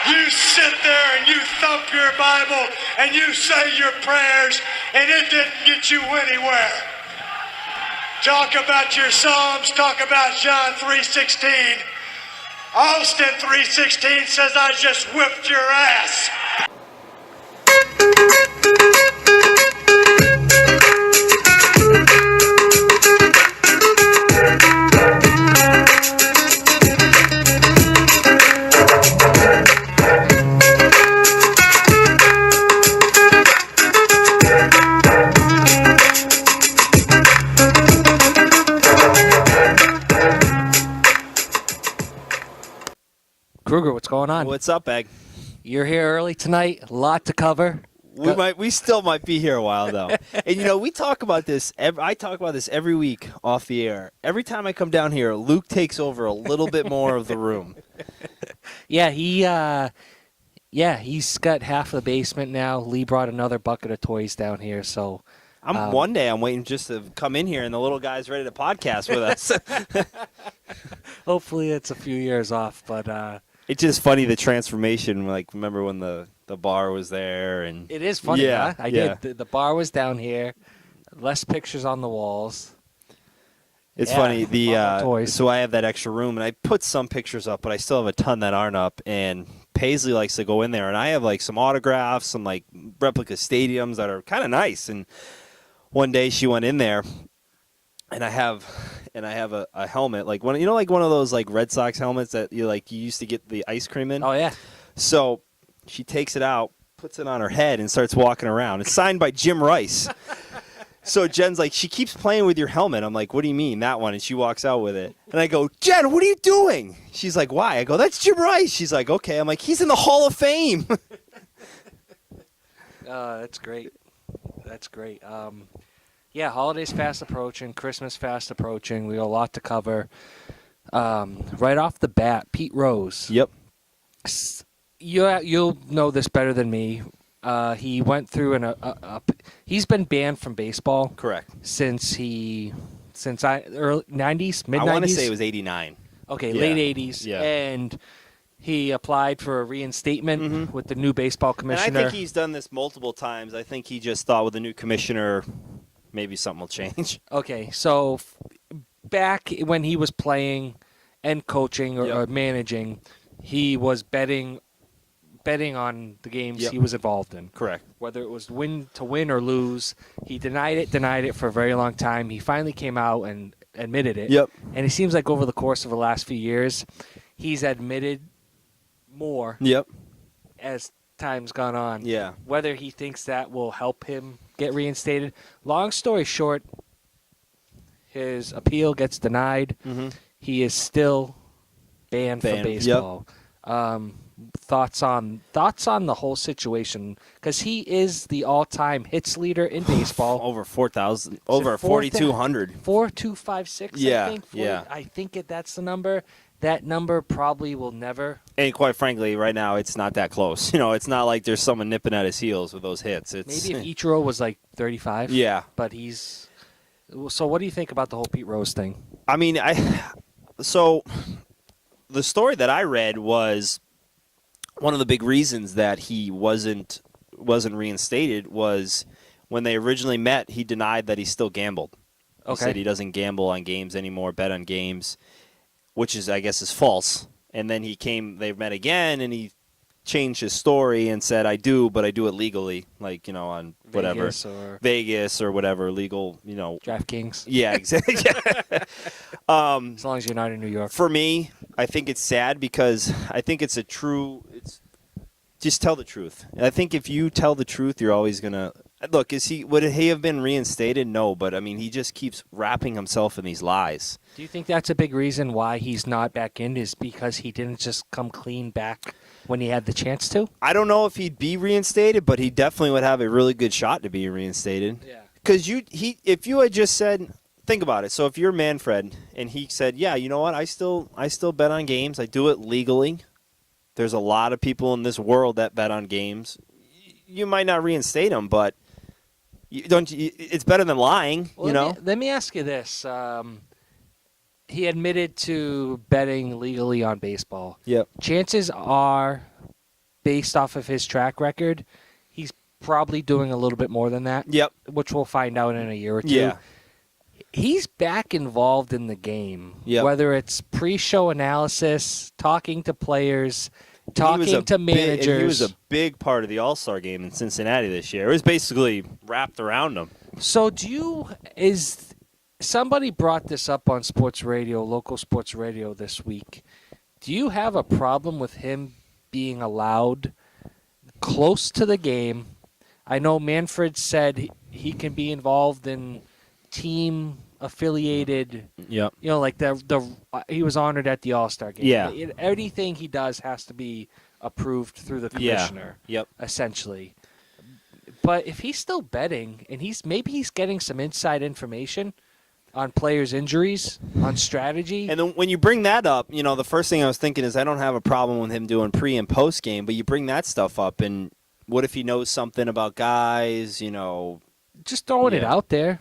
You sit there and you thump your Bible and you say your prayers, and it didn't get you anywhere. Talk about your Psalms, talk about John 3:16. Austin 3:16 says, I just whipped your ass. Kruger, what's going on? What's up, Egg? You're here early tonight. A lot to cover. We still might be here a while though. And we talk about this. I talk about this every week off the air. Every time I come down here, Luke takes over a little bit more of the room. Yeah, he's got half of the basement now. Lee brought another bucket of toys down here, so One day I'm waiting just to come in here and the little guy's ready to podcast with us. Hopefully it's a few years off, but it's just funny the transformation. Like, remember when the bar was there? And it is funny, yeah, huh? I did. The bar was down here. Less pictures on the walls. It's funny. Toys. So I have that extra room, and I put some pictures up, but I still have a ton that aren't up. And Paisley likes to go in there, and I have like some autographs, some like replica stadiums that are kind of nice. And one day she went in there, and I have a helmet, like one of those like Red Sox helmets that you used to get the ice cream in. Oh yeah. So she takes it out, puts it on her head, and starts walking around. It's signed by Jim Rice. So Jen's like, she keeps playing with your helmet. I'm like, what do you mean, that one? And she walks out with it. And I go, Jen, what are you doing? She's like, why? I go, that's Jim Rice. She's like, okay. I'm like, he's in the Hall of Fame. That's great. That's great. Yeah, holidays fast approaching, Christmas fast approaching. We got a lot to cover. Right off the bat, Pete Rose. Yep. You'll know this better than me. He went through he's been banned from baseball. Correct. Since early 90s, mid 90s. I want to say it was 89. Okay, yeah. Late 80s. Yeah. And he applied for a reinstatement with the new baseball commissioner. And I think he's done this multiple times. I think he just thought with the new commissioner, maybe something will change. Okay, so back when he was playing and coaching or managing, he was betting on the games he was involved in. Correct. Whether it was win or lose, he denied it for a very long time. He finally came out and admitted it. Yep. And it seems like over the course of the last few years, he's admitted more. Yep. As time's gone on. Yeah. Whether he thinks that will help him get reinstated. Long story short, his appeal gets denied. Mm-hmm. He is still banned from baseball. Yep. Thoughts on the whole situation, because he is the all-time hits leader in baseball. Over 4,000, over 4,200. 4,256. Yeah, I think. yeah. I think that's the number. That number probably will never. And quite frankly, right now it's not that close. It's not like there's someone nipping at his heels with those hits. It's maybe if Ichiro was like 35. Yeah, but he's. So what do you think about the whole Pete Rose thing? I mean, so the story that I read was one of the big reasons that he wasn't reinstated was when they originally met, he denied that he still gambled. He said he doesn't gamble on games anymore, bet on games, which is, I guess, is false. And then they met again, and he changed his story and said, I do, but I do it legally, like, on whatever. Vegas or whatever, legal, DraftKings. Yeah, exactly. As long as you're not in New York. For me, I think it's sad because I think it's just tell the truth. And I think if you tell the truth, you're always going to look, would he have been reinstated? No, but I mean, he just keeps wrapping himself in these lies. Do you think that's a big reason why he's not back in, is because he didn't just come clean back when he had the chance to? I don't know if he'd be reinstated, but he definitely would have a really good shot to be reinstated. Yeah. Because if you had just said, think about it. So if you're Manfred and he said, yeah, you know what, I still bet on games. I do it legally. There's a lot of people in this world that bet on games. You might not reinstate him, but it's better than lying, well, Let me ask you this. He admitted to betting legally on baseball. Yep. Chances are based off of his track record, he's probably doing a little bit more than that. Yep. Which we'll find out in a year or two. Yeah. He's back involved in the game. Yep. Whether it's pre-show analysis, talking to players, talking to managers. He was a big part of the All-Star game in Cincinnati this year. It was basically wrapped around him. So somebody brought this up on sports radio, local sports radio this week. Do you have a problem with him being allowed close to the game? I know Manfred said he can be involved in team affiliated. Yep. You know, like he was honored at the All-Star game. Yeah. Anything he does has to be approved through the commissioner. Yeah. Yep. Essentially. But if he's still betting and maybe he's getting some inside information on players' injuries, on strategy. And then when you bring that up, the first thing I was thinking is I don't have a problem with him doing pre and post game, but you bring that stuff up, and what if he knows something about guys? Just throwing it out there.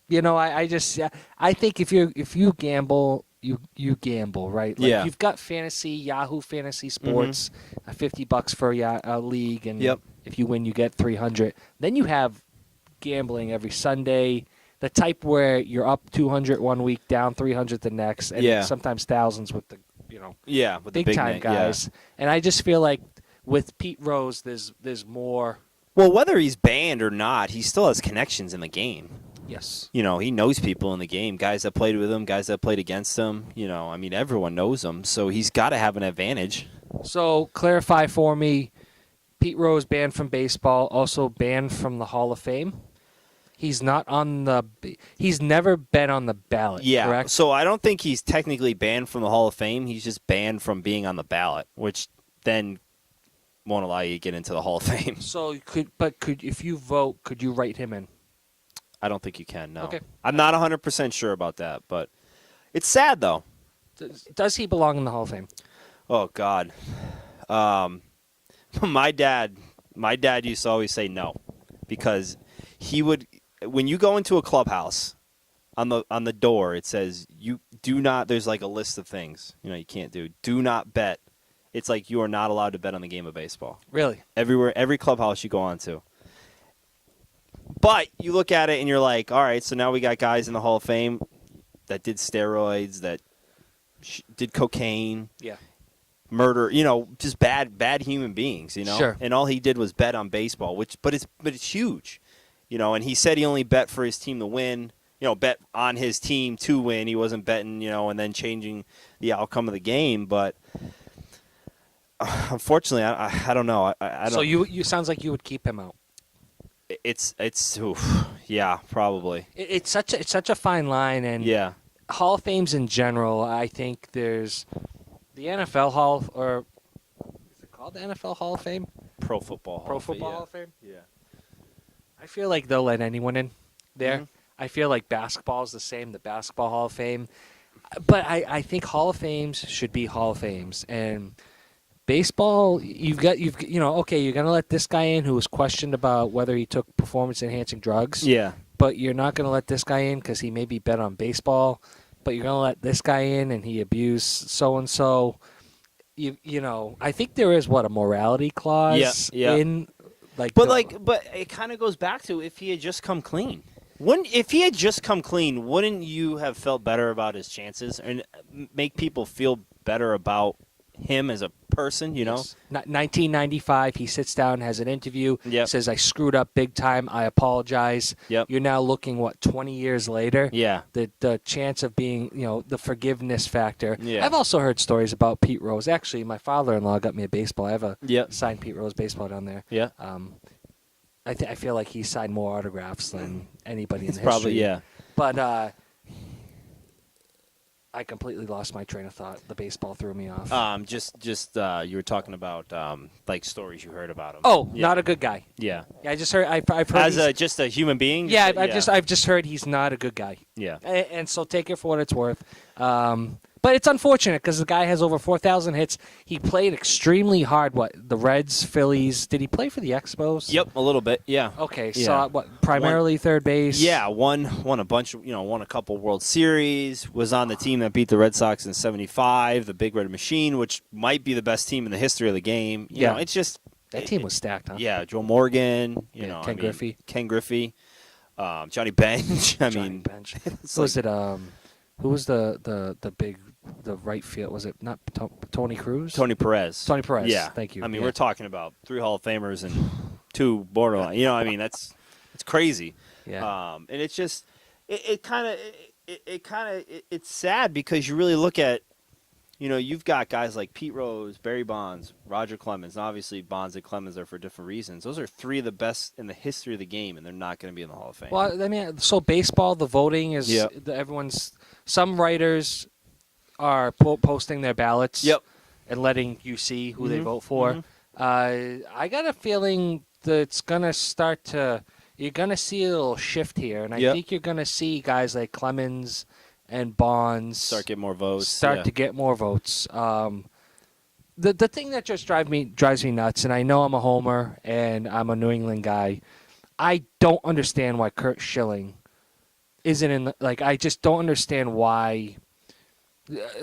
I think if you gamble, you gamble, right? Like You've got Yahoo Fantasy Sports, $50 for a league, and if you win, you get $300. Then you have gambling every Sunday, the type where you're up 200 one week, down 300 the next, and sometimes thousands with the with big the time guys. And I just feel like with Pete Rose, there's more. Well, whether he's banned or not, he still has connections in the game. Yes. He knows people in the game, guys that played with him, guys that played against him. Everyone knows him, so he's got to have an advantage. So clarify for me, Pete Rose banned from baseball, also banned from the Hall of Fame. He's not he's never been on the ballot, correct? So I don't think he's technically banned from the Hall of Fame. He's just banned from being on the ballot, which then won't allow you to get into the Hall of Fame. So if you vote, could you write him in? I don't think you can, no. Okay. I'm not 100% sure about that, but it's sad, though. Does he belong in the Hall of Fame? Oh, God. My dad used to always say no, because he would, when you go into a clubhouse, on the door, it says, you do not, there's like a list of things, you can't do. Do not bet. It's like you are not allowed to bet on the game of baseball. Really? Every clubhouse you go on to. But you look at it and you're like, all right, so now we got guys in the Hall of Fame that did steroids, that did cocaine, murder, just bad human beings, Sure. And all he did was bet on baseball, but it's huge, And he said he only bet for his team to win, bet on his team to win. He wasn't betting, and then changing the outcome of the game. But unfortunately, I don't know. I don't. So you sounds like you would keep him out. It's probably. It's such a fine line, and Hall of Fames in general. I think there's the NFL Hall, or is it called the NFL Hall of Fame? Pro Football Hall of Fame. Yeah. I feel like they'll let anyone in there. Mm-hmm. I feel like basketball is the same, the Basketball Hall of Fame. But I think Hall of Fames should be Hall of Fames, and baseball, you're going to let this guy in who was questioned about whether he took performance-enhancing drugs. Yeah. But you're not going to let this guy in because he maybe bet on baseball. But you're going to let this guy in and he abused so-and-so. I think there is, a morality clause in. But it kind of goes back to if he had just come clean. If he had just come clean, wouldn't you have felt better about his chances and make people feel better about him as a person, Yes. 1995, he sits down, has an interview, Yep. says, I screwed up big time, I apologize. Yep. You're now looking, 20 years later? Yeah. The chance of being, the forgiveness factor. Yeah. I've also heard stories about Pete Rose. Actually, my father-in-law got me a baseball. I have a Yep. signed Pete Rose baseball down there. Yeah. I feel like he signed more autographs than anybody in the probably, history. But I completely lost my train of thought. The baseball threw me off. You were talking about like stories you heard about him. Oh, not a good guy. Yeah. Yeah, I just heard. I've heard As just a human being. Yeah, I've just heard he's not a good guy. Yeah. And so take it for what it's worth. But it's unfortunate because the guy has over 4,000 hits. He played extremely hard. The Reds, Phillies? Did he play for the Expos? Yep, a little bit. Yeah. Okay, Yeah. so primarily third base. Yeah, won a bunch of, won a couple World Series, was on the team that beat the Red Sox in '75, the Big Red Machine, which might be the best team in the history of the game. You know, it's just That team was stacked, huh? Yeah, Joe Morgan, Ken Griffey. Ken Griffey, Johnny Bench. Bench. Who was it? Who was the big right field? Was it not Tony Cruz? Tony Perez. Tony Perez. Yeah, Thank you. I mean, we're talking about 3 Hall of Famers and 2 borderline. It's crazy. Yeah. And it's just it's sad because you really look at, you've got guys like Pete Rose, Barry Bonds, Roger Clemens. And obviously, Bonds and Clemens are for different reasons. Those are 3 of the best in the history of the game, and they're not going to be in the Hall of Fame. Well, I mean, so baseball, the voting is everyone's. Some writers are posting their ballots and letting you see who they vote for. I got a feeling that it's going to start to. You're going to see a little shift here, and I think you're going to see guys like Clemens and Bonds start to get more votes. The thing that just drives me nuts, and I know I'm a homer and I'm a New England guy, I don't understand why Kurt Schilling isn't in. I just don't understand why.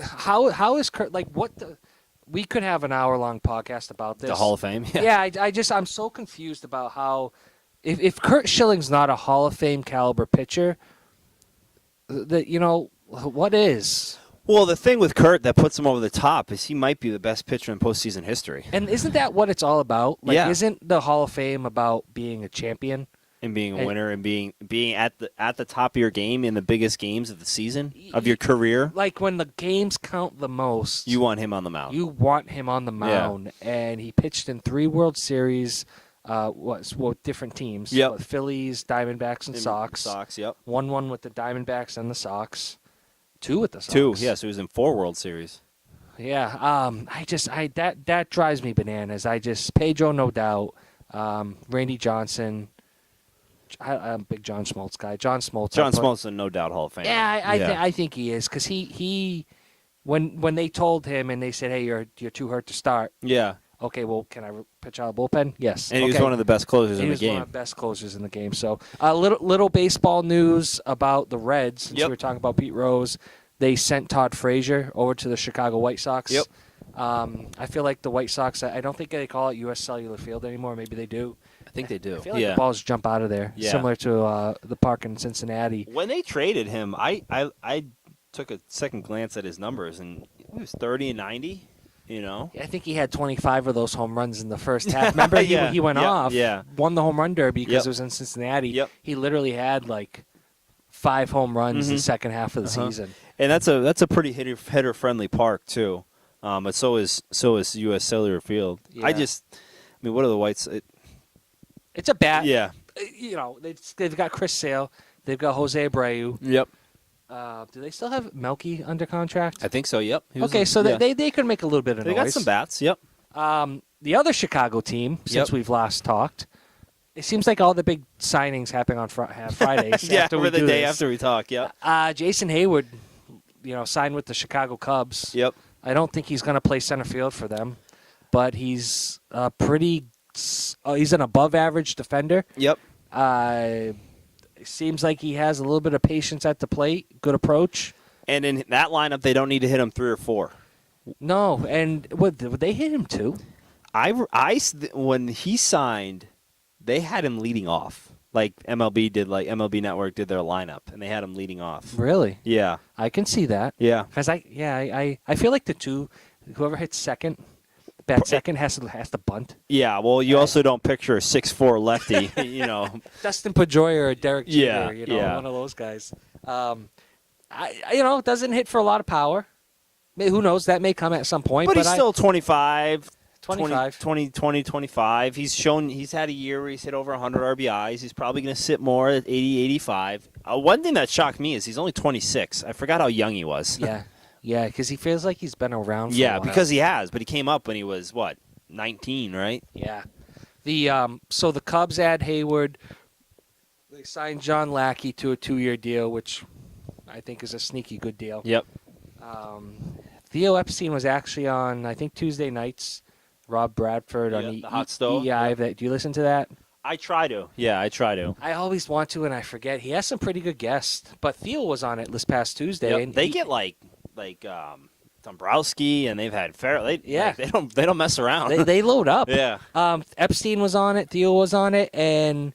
How is Kurt what the? We could have an hour-long podcast about this. The Hall of Fame. Yeah, I'm so confused about how. If Kurt Schilling's not a Hall of Fame caliber pitcher, what is? Well, the thing with Kurt that puts him over the top is he might be the best pitcher in postseason history. And isn't that what it's all about? Isn't the Hall of Fame about being a champion and being a winner and being at the top of your game in the biggest games of the season of your career? When the games count the most, you want him on the mound. And he pitched in 3 World Series. Different teams? Yep. Phillies, Diamondbacks, and Sox. Yep. 1-1 with the Diamondbacks and the Sox. 2 with the Sox. 2, yeah. So he was in 4 World Series. Yeah. That drives me bananas. Pedro, no doubt. Randy Johnson. I'm a big John Smoltz guy. John Smoltz, a no doubt Hall of Fame. Yeah, I think he is because he when they told him and they said, hey, you're too hurt to start. Yeah. Okay, well, can I pitch out of the bullpen? Yes. And he was one of the best closers in the game. He was one of the best closers in the game. So, little baseball news about the Reds. Since we were talking about Pete Rose, they sent Todd Frazier over to the Chicago White Sox. Yep. I feel like the White Sox, I don't think they call it U.S. Cellular Field anymore. Maybe they do. I think they do. I feel like the balls jump out of there, similar to the park in Cincinnati. When they traded him, I took a second glance at his numbers, and he was 30 and 90. I think he had 25 of those home runs in the first half. Remember, he went off, won the home run derby because it was in Cincinnati. Yep. He literally had 5 home runs the second half of the season. And that's a pretty hitter friendly park too. But so is U.S. Cellular Field. Yeah. What are the Whites? It's a bad. Yeah. They've got Chris Sale. They've got Jose Abreu. Yep. Do they still have Melky under contract? I think so. Yep. They could make a little bit of noise. They got some bats. Yep. The other Chicago team, since we've last talked, it seems like all the big signings happen on Fridays. After we talk. Yep. Jason Hayward, signed with the Chicago Cubs. Yep. I don't think he's going to play center field for them, but he's he's an above-average defender. Yep. It seems like he has a little bit of patience at the plate, good approach. And in that lineup, they don't need to hit him 3 or 4. No, and would they hit him 2? When he signed, they had him leading off. MLB Network did their lineup, and they had him leading off. Really? Yeah. I can see that. Yeah. Because I feel like whoever hits second has to bunt. Yeah, well, you also don't picture a 6'4" lefty, Dustin Pedroia or Derek Jeter, one of those guys. Doesn't hit for a lot of power. Who knows? That may come at some point. But he's still 25. 25. 25. He's had a year where he's hit over 100 RBIs. He's probably going to sit more at 80, 85. One thing that shocked me is he's only 26. I forgot how young he was. Yeah. Yeah, because he feels like he's been around for a while. Because he has, but he came up when he was, 19, right? Yeah. So the Cubs add Hayward. They signed John Lackey to a 2-year deal, which I think is a sneaky good deal. Yep. Theo Epstein was actually on, I think, Tuesday nights. Rob Bradford on the Hot Stove. Yeah, do you listen to that? I try to. Yeah, I try to. I always want to, and I forget. He has some pretty good guests. But Theo was on it this past Tuesday. Yep. And they get Dombrowski, and they've had Farrell. Yeah. They don't mess around. They load up. Yeah. Epstein was on it. Thiel was on it, and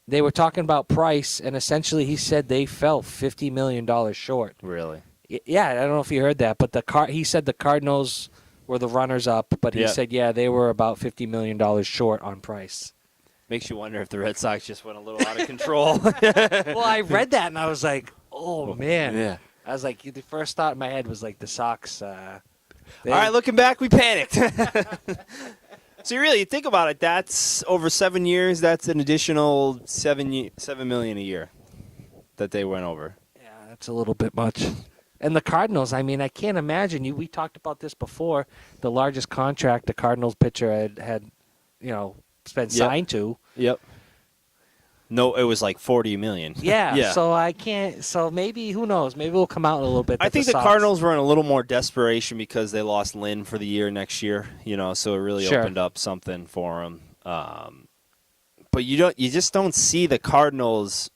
they were talking about price, and essentially he said they fell $50 million short. Really? Yeah, I don't know if you heard that, but he said the Cardinals were the runners-up, but he said, they were about $50 million short on price. Makes you wonder if the Red Sox just went a little out of control. Well, I read that, and I was like, oh, man. Yeah. I was like, the first thought in my head was like the Sox. All right, looking back, we panicked. So you think about it, that's over 7 years, that's an additional $7 million a year that they went over. Yeah, that's a little bit much. And the Cardinals, I mean, I can't imagine. We talked about this before. The largest contract the Cardinals pitcher had been signed to. Yep. No, it was like $40 million. Yeah. So I can't. So maybe, who knows? Maybe we'll come out a little bit. I think the Cardinals were in a little more desperation because they lost Lynn for the year next year. So it really opened up something for them. But you just don't see the Cardinals.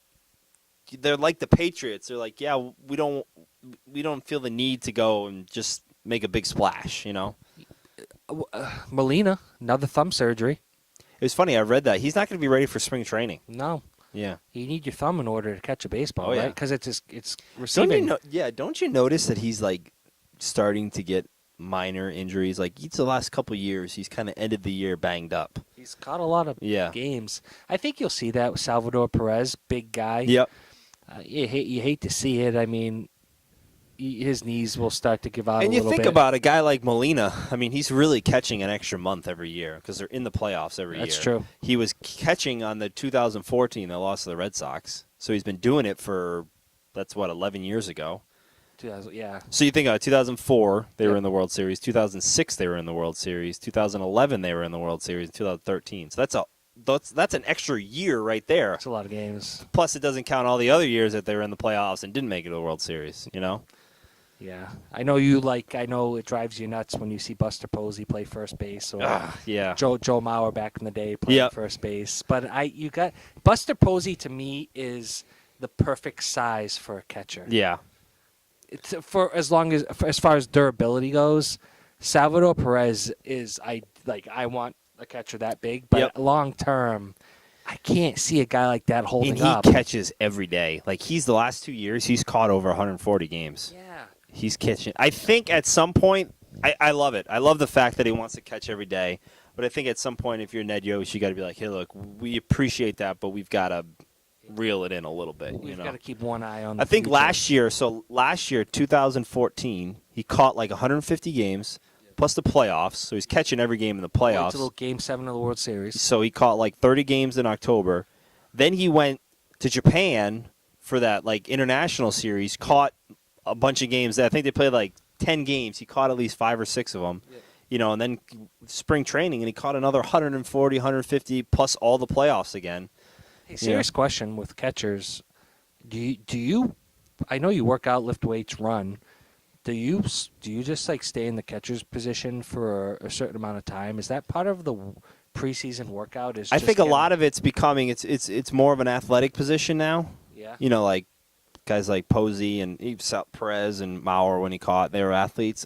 They're like the Patriots. They're like, we don't feel the need to go and just make a big splash. Molina, another thumb surgery. It was funny. I read that he's not going to be ready for spring training. No. Yeah. You need your thumb in order to catch a baseball, right? Because it's receiving. receiving. Don't you notice that he's like starting to get minor injuries? Like each of the last couple of years, he's kind of ended the year banged up. He's caught a lot of games. I think you'll see that with Salvador Perez, big guy. Yep. You hate to see it. I mean, his knees will start to give out a little bit. And you think about a guy like Molina. I mean, he's really catching an extra month every year because they're in the playoffs every year. That's true. He was catching on the 2014 they lost to the Red Sox. So he's been doing it for, 11 years ago. So you think about 2004, they were in the World Series. 2006, they were in the World Series. 2011, they were in the World Series. 2013. So that's an extra year right there. That's a lot of games. Plus, it doesn't count all the other years that they were in the playoffs and didn't make it to the World Series, Yeah, I know it drives you nuts when you see Buster Posey play first base or Joe Mauer back in the day playing first base. But Buster Posey to me is the perfect size for a catcher. Yeah. It's as far as durability goes, Salvador Perez is I want a catcher that big, but long term, I can't see a guy like that holding up. And he catches every day. Like the last 2 years, he's caught over 140 games. Yeah. He's catching. I think at some point, I love it. I love the fact that he wants to catch every day. But I think at some point, if you're Ned Yost, you got to be like, hey, look, we appreciate that, but we've got to reel it in a little bit. We've got to keep one eye on the I think future. last year, 2014, he caught like 150 games, plus the playoffs. So he's catching every game in the playoffs. It's a little Game 7 of the World Series. So he caught like 30 games in October. Then he went to Japan for that like international series, caught a bunch of games. I think they played like 10 games. He caught at least 5 or 6 of them. Yeah. And then spring training, and he caught another 140, 150, plus all the playoffs again. Hey, serious question with catchers. Do you I know you work out, lift weights, run. Do you just like stay in the catcher's position for a certain amount of time? Is that part of the preseason workout? I think a lot of it's becoming it's more of an athletic position now. Yeah. Like guys like Posey and Perez and Mauer when he caught, they were athletes.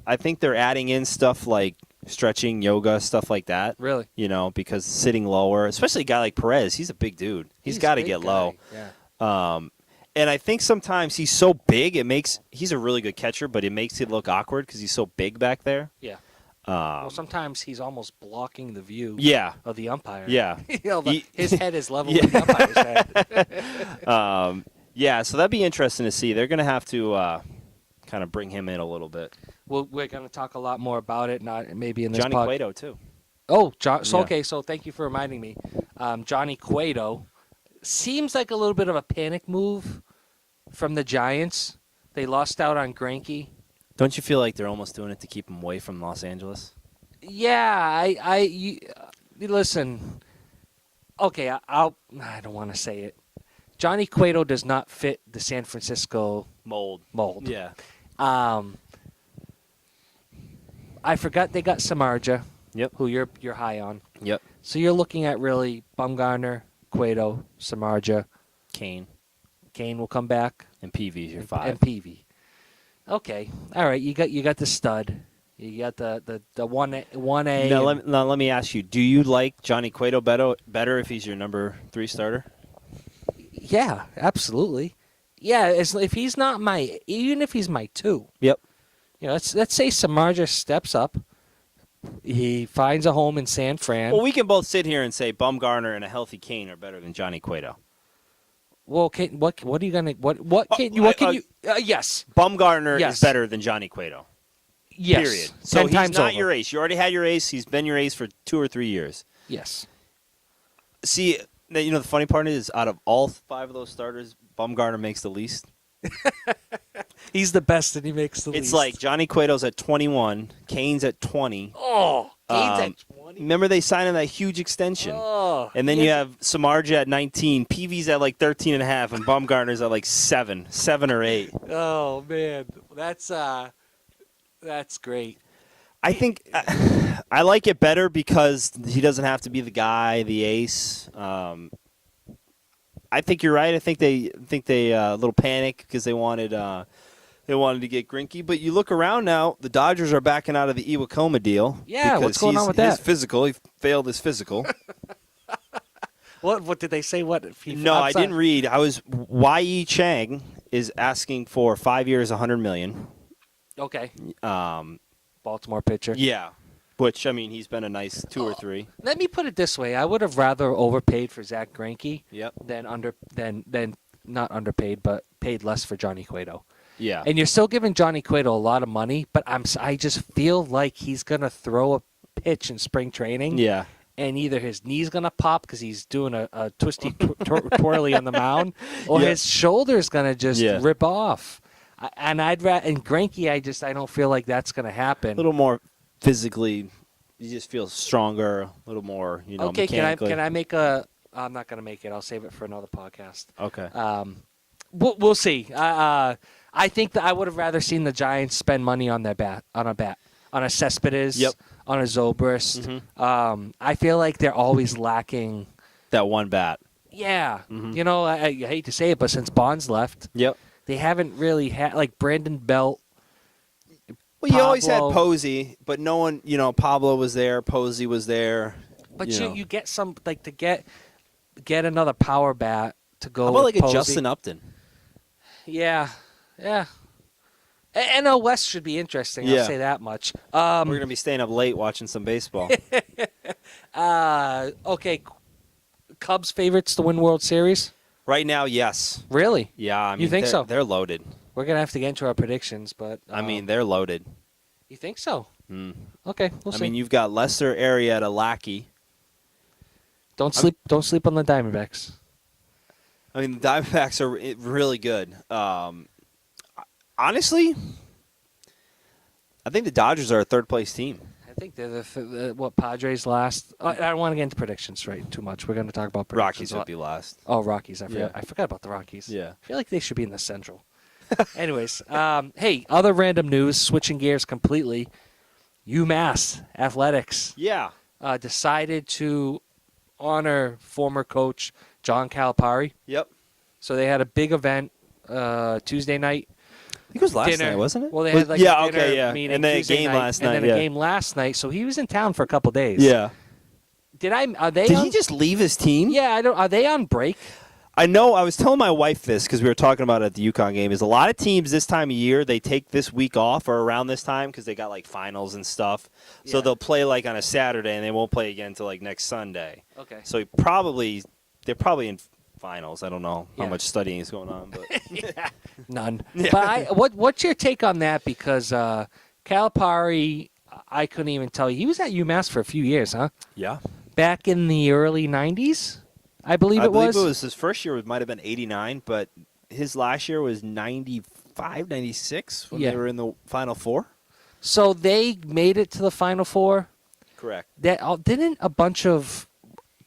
I think they're adding in stuff like stretching, yoga, stuff like that. Really? Because sitting lower, especially a guy like Perez, he's a big dude. He's got to get low. Yeah. And I think sometimes he's so big, he's a really good catcher, but it makes it look awkward because he's so big back there. Yeah. Sometimes he's almost blocking the view of the umpire. Yeah. His head is level with the umpire's head. So that'd be interesting to see. They're going to have to kind of bring him in a little bit. Well, we're going to talk a lot more about it, not maybe in this Johnny Cueto, too. Oh, so thank you for reminding me. Johnny Cueto seems like a little bit of a panic move from the Giants. They lost out on Greinke. Don't you feel like they're almost doing it to keep him away from Los Angeles? Yeah, listen. Okay, I don't want to say it. Johnny Cueto does not fit the San Francisco mold. Yeah. I forgot they got Samardzija. Yep. Who you're high on. Yep. So you're looking at really Bumgarner, Cueto, Samardzija, Kane will come back, and Peavy's your 5. and Peavy. Okay, all right. You got the stud. You got the 1A. Now let me ask you: do you like Johnny Cueto better if he's your number 3 starter? Yeah, absolutely. Yeah, if he's not even if he's my 2. Yep. Let's say Samardzija steps up. He finds a home in San Fran. Well, we can both sit here and say Bumgarner and a healthy Kane are better than Johnny Cueto. Well, what are you gonna yes. Bumgarner Yes. is better than Johnny Cueto. Yes. Period. So 10 he's times not over. your ace. You already had your ace. He's been your ace for 2 or 3 years. Yes. See, the funny part is, out of all 5 of those starters, Bumgarner makes the least. He's the best and he makes the least. It's like Johnny Cueto's at 21, Kane's at 20. Oh, Kane's at 20. Remember they signed him that huge extension. Oh, And then you have Samardzija at 19, Peavy's at like 13 and a half, and Bumgarner's at like 7 or 8. Oh man, that's great. I think I like it better because he doesn't have to be the guy, the ace. I think you're right. I think they a little panic because they wanted to get Greinke. But you look around now, the Dodgers are backing out of the Iwakoma deal. Yeah, what's going on with that? His physical, he failed his physical. What did they say? What? No, I didn't read. Y.E. Chang is asking for 5 years, $100 million. Okay. Baltimore pitcher. Yeah. Which, I mean, he's been a nice 2 or 3. Let me put it this way: I would have rather overpaid for Zach Greinke Yep. than not underpaid, but paid less for Johnny Cueto. Yeah. And you're still giving Johnny Cueto a lot of money, but I just feel like he's gonna throw a pitch in spring training. Yeah. And either his knee's gonna pop because he's doing a twisty twirly on the mound, or his shoulder's gonna just rip off. And Greinke, I don't feel like that's gonna happen. A little more physically, you just feel stronger, a little more, Okay, mechanically. can I make a? I'm not gonna make it. I'll save it for another podcast. Okay. We'll see. I think that I would have rather seen the Giants spend money on a bat, on a Cespedes, on a Zobrist. Mm-hmm. I feel like they're always lacking that one bat. Yeah. Mm-hmm. I hate to say it, but since Bonds left, they haven't really had, like, Brandon Belt. Well, you always had Posey, but no one, Pablo was there, Posey was there. But you get some, like, to get another power bat to go. How about like a Posey. Justin Upton? Yeah. NL West should be interesting. I'll say that much. We're going to be staying up late watching some baseball. Okay. Cubs favorites to win World Series? Right now, yes. Really? Yeah. I mean, you think so? They're loaded. We're going to have to get into our predictions, but... I mean, they're loaded. You think so? Mm. Okay, we'll see. I mean, you've got Lester, Arrieta, Lackey. Don't sleep on the Diamondbacks. I mean, the Diamondbacks are really good. Honestly, I think the Dodgers are a third-place team. I think they're Padres last. I don't want to get into predictions too much. We're going to talk about predictions. Rockies would be last. Oh, Rockies. I forgot. Yeah. I forgot about the Rockies. Yeah. I feel like they should be in the Central. Anyways, hey, other random news, switching gears completely. UMass Athletics decided to honor former coach John Calipari. Yep. So they had a big event Tuesday night. I think it was last dinner. night, wasn't it? Well, they had like a dinner meeting and then Tuesday a game night, last night. and then a game last night. So he was in town for a couple days. Yeah. Did he just leave his team? Yeah, I don't. Are they on break? I know. I was telling my wife this because we were talking about it at the UConn game. Is a lot of teams this time of year they take this week off or around this time because they got like finals and stuff. So Yeah. they'll play like on a Saturday and they won't play again until like next Sunday. Okay. So they're probably in finals. I don't know how Yeah. much studying is going on, but None. Yeah. But what's your take on that? Because Calipari, I couldn't even tell you. He was at UMass for a few years, huh? yeah. Back in the early 90s, I believe I it believe was. it was his first year. It might have been 89, but his last year was 95, 96 when Yeah. they were in the Final Four. So they made it to the Final Four. Correct. Did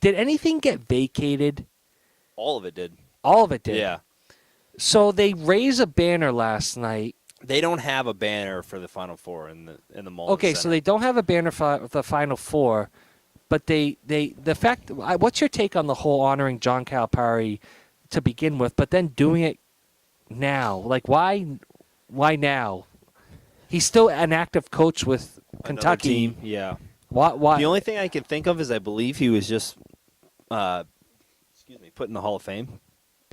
anything get vacated? All of it did. All of it did. Yeah. So they raised a banner last night. They don't have a banner for the Final Four in the Mullen Okay, so Center. they don't have a banner for the Final Four, but what's your take on the whole honoring John Calipari to begin with, but then doing it now? Like, why now? He's still an active coach with Kentucky. Team. Yeah. Why? The only thing I can think of is I believe he was just, put in the Hall of Fame.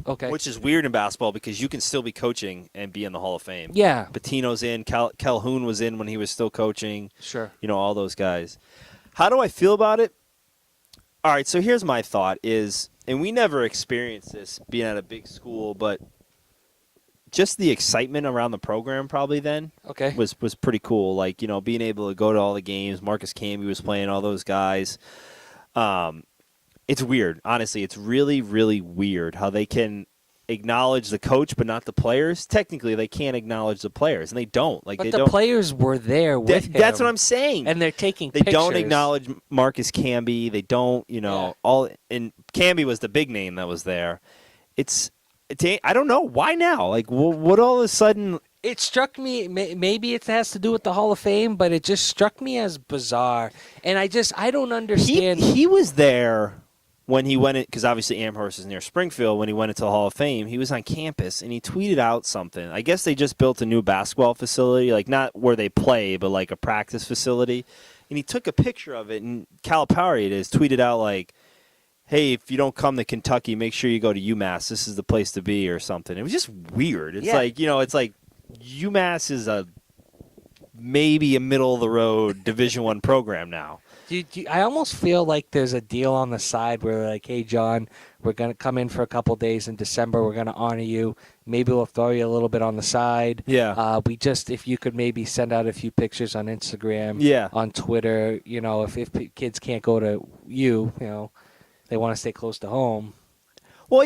Okay. Which is weird in basketball because you can still be coaching and be in the Hall of Fame. Yeah. Pitino's in. Calhoun was in when he was still coaching. Sure. All those guys. How do I feel about it? All right, so here's my thought is, and we never experienced this being at a big school, but just the excitement around the program probably then was pretty cool. Like, being able to go to all the games. Marcus Camby was playing, all those guys. It's weird. Honestly, it's really, really weird how they can acknowledge the coach but not the players. Technically, they can't acknowledge the players, and they don't. But the players were there with him. That's what I'm saying. And they're taking They pictures. don't acknowledge Marcus Camby. They don't, and Camby was the big name that was there. I don't know. Why now? Like, what all of a sudden? It struck me, maybe it has to do with the Hall of Fame, but it just struck me as bizarre. And I don't understand. He was there when he went in, because obviously Amherst is near Springfield. When he went into the Hall of Fame, he was on campus, and he tweeted out something. I guess they just built a new basketball facility, like not where they play, but like a practice facility. And he took a picture of it, and Calipari tweeted out like, hey, if you don't come to Kentucky, make sure you go to UMass. This is the place to be, or something. It was just weird. It's it's like UMass is maybe a middle-of-the-road Division I program now. I almost feel like there's a deal on the side where like, hey, John, we're going to come in for a couple days in December. We're going to honor you. Maybe we'll throw you a little bit on the side. Yeah. If you could maybe send out a few pictures on Instagram, on Twitter, if kids can't go to they want to stay close to home. Well,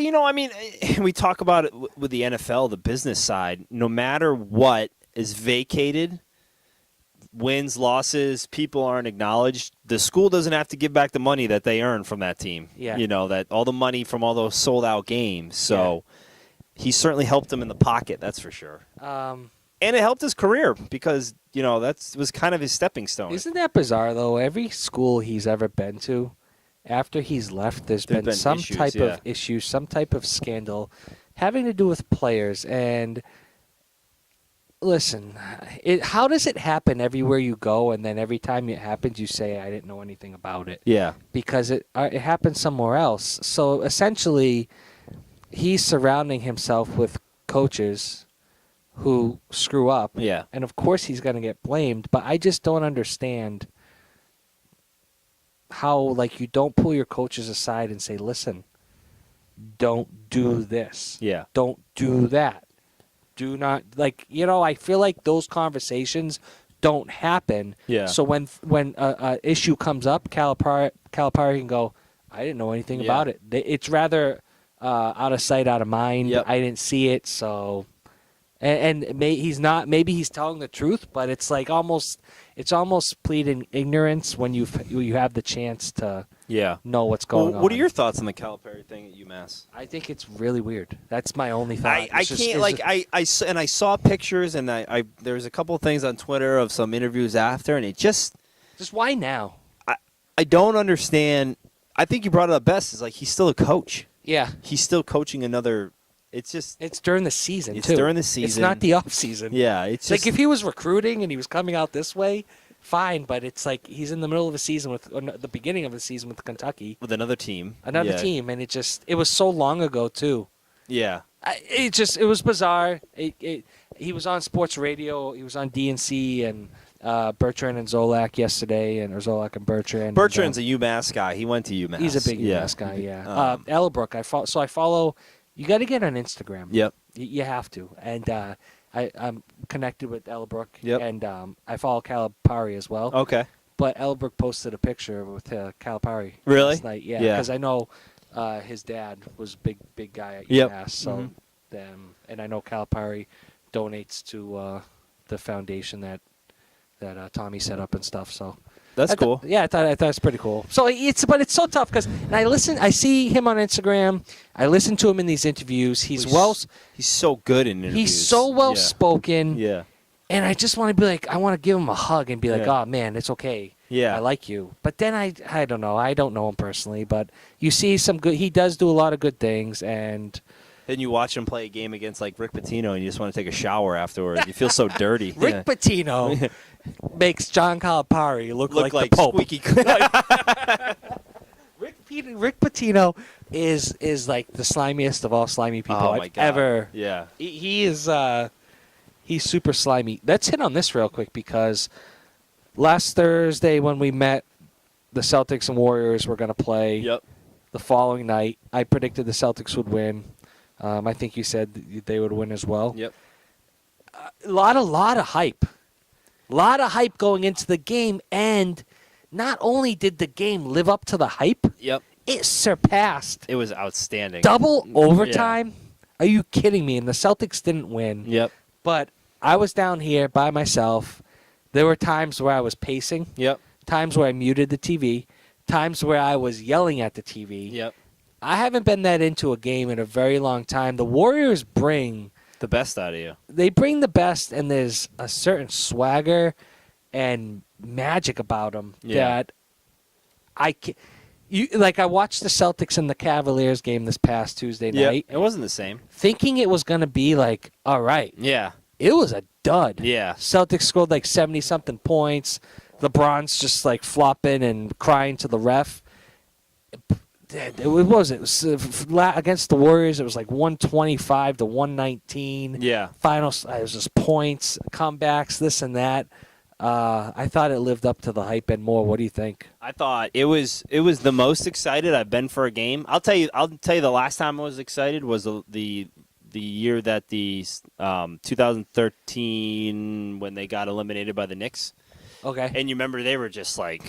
we talk about it with the NFL, the business side. No matter what is vacated, wins, losses, people aren't acknowledged. The school doesn't have to give back the money that they earn from that team. Yeah. That all the money from all those sold-out games. So he certainly helped him in the pocket, that's for sure. And it helped his career because, that was kind of his stepping stone. Isn't that bizarre, though? Every school he's ever been to, after he's left, there's been some issues, type of issue, some type of scandal having to do with players. And listen, how does it happen everywhere you go, and then every time it happens, you say, I didn't know anything about it? Yeah. Because it happened somewhere else. So essentially, he's surrounding himself with coaches who screw up. Yeah. And of course he's going to get blamed, but I just don't understand how, you don't pull your coaches aside and say, listen, don't do this. Yeah. Don't do that. Do not, I feel like those conversations don't happen. Yeah. So when a issue comes up, Calipari can go, I didn't know anything about it. It's rather out of sight, out of mind. Yep. I didn't see it, so... And he's not. Maybe he's telling the truth, but it's almost pleading ignorance when you have the chance to know what's going on. What are your thoughts on the Calipari thing at UMass? I think it's really weird. That's my only thought. I saw pictures, and there was a couple of things on Twitter of some interviews after, and it just why now? I don't understand. I think you brought it up best. Is he's still a coach. Yeah, he's still coaching another. It's during the season, it's too. During the season. It's not the off season. Yeah, it's just if he was recruiting and he was coming out this way, fine. But it's he's in the middle of a season the beginning of the season with Kentucky with another team. Team, and it was so long ago too. Yeah, it was bizarre. He was on sports radio. He was on DNC and Bertrand and Zolak yesterday, or Zolak and Bertrand. Bertrand's a UMass guy. He went to UMass. He's a big UMass guy. Yeah. Ellabrook. I follow. You got to get on Instagram. Yep. You have to. And I'm connected with Ellabrook. Yep. And I follow Calipari as well. Okay. But Ellabrook posted a picture with Calipari really? last night. Yeah. Because I know his dad was a big guy at UMass. Yep. So, and I know Calipari donates to the foundation that Tommy set up and stuff. So. That's cool. I thought it was pretty cool. So it's so tough because I see him on Instagram. I listen to him in these interviews. He's so good in interviews. He's so well spoken. Yeah. And I just want to be I want to give him a hug and be like, oh man, it's okay. Yeah. I like you. But then I don't know. I don't know him personally, but you see some good. He does do a lot of good things, and Then you watch him play a game against like Rick Pitino, and you just want to take a shower afterwards. You feel so dirty. Rick Pitino makes John Calipari look like the Pope. Squeaky. Rick Pitino is like the slimiest of all slimy people I've ever. Yeah. He is. He's super slimy. Let's hit on this real quick because last Thursday when we met, the Celtics and Warriors were going to play. Yep. The following night, I predicted the Celtics would win. I think you said they would win as well. Yep. A lot of hype. A lot of hype going into the game, and not only did the game live up to the hype, Yep. it surpassed. It was outstanding. Double overtime? Yeah. Are you kidding me? And the Celtics didn't win. Yep. But I was down here by myself. There were times where I was pacing. Yep. Times where I muted the TV. Times where I was yelling at the TV. Yep. I haven't been that into a game in a very long time. The Warriors bring the best out of you. They bring the best, and there's a certain swagger and magic about them that I can't. I watched the Celtics and the Cavaliers game this past Tuesday night. It wasn't the same. Thinking it was going to be like, all right. Yeah. It was a dud. Yeah. Celtics scored like 70-something points. LeBron's just like flopping and crying to the ref. It was against the Warriors. It was like 125 to 119. Yeah. Finals. It was just points, comebacks, this and that. I thought it lived up to the hype and more. What do you think? I thought it was the most excited I've been for a game. I'll tell you the last time I was excited was the year that the 2013 when they got eliminated by the Knicks. Okay. And you remember they were just like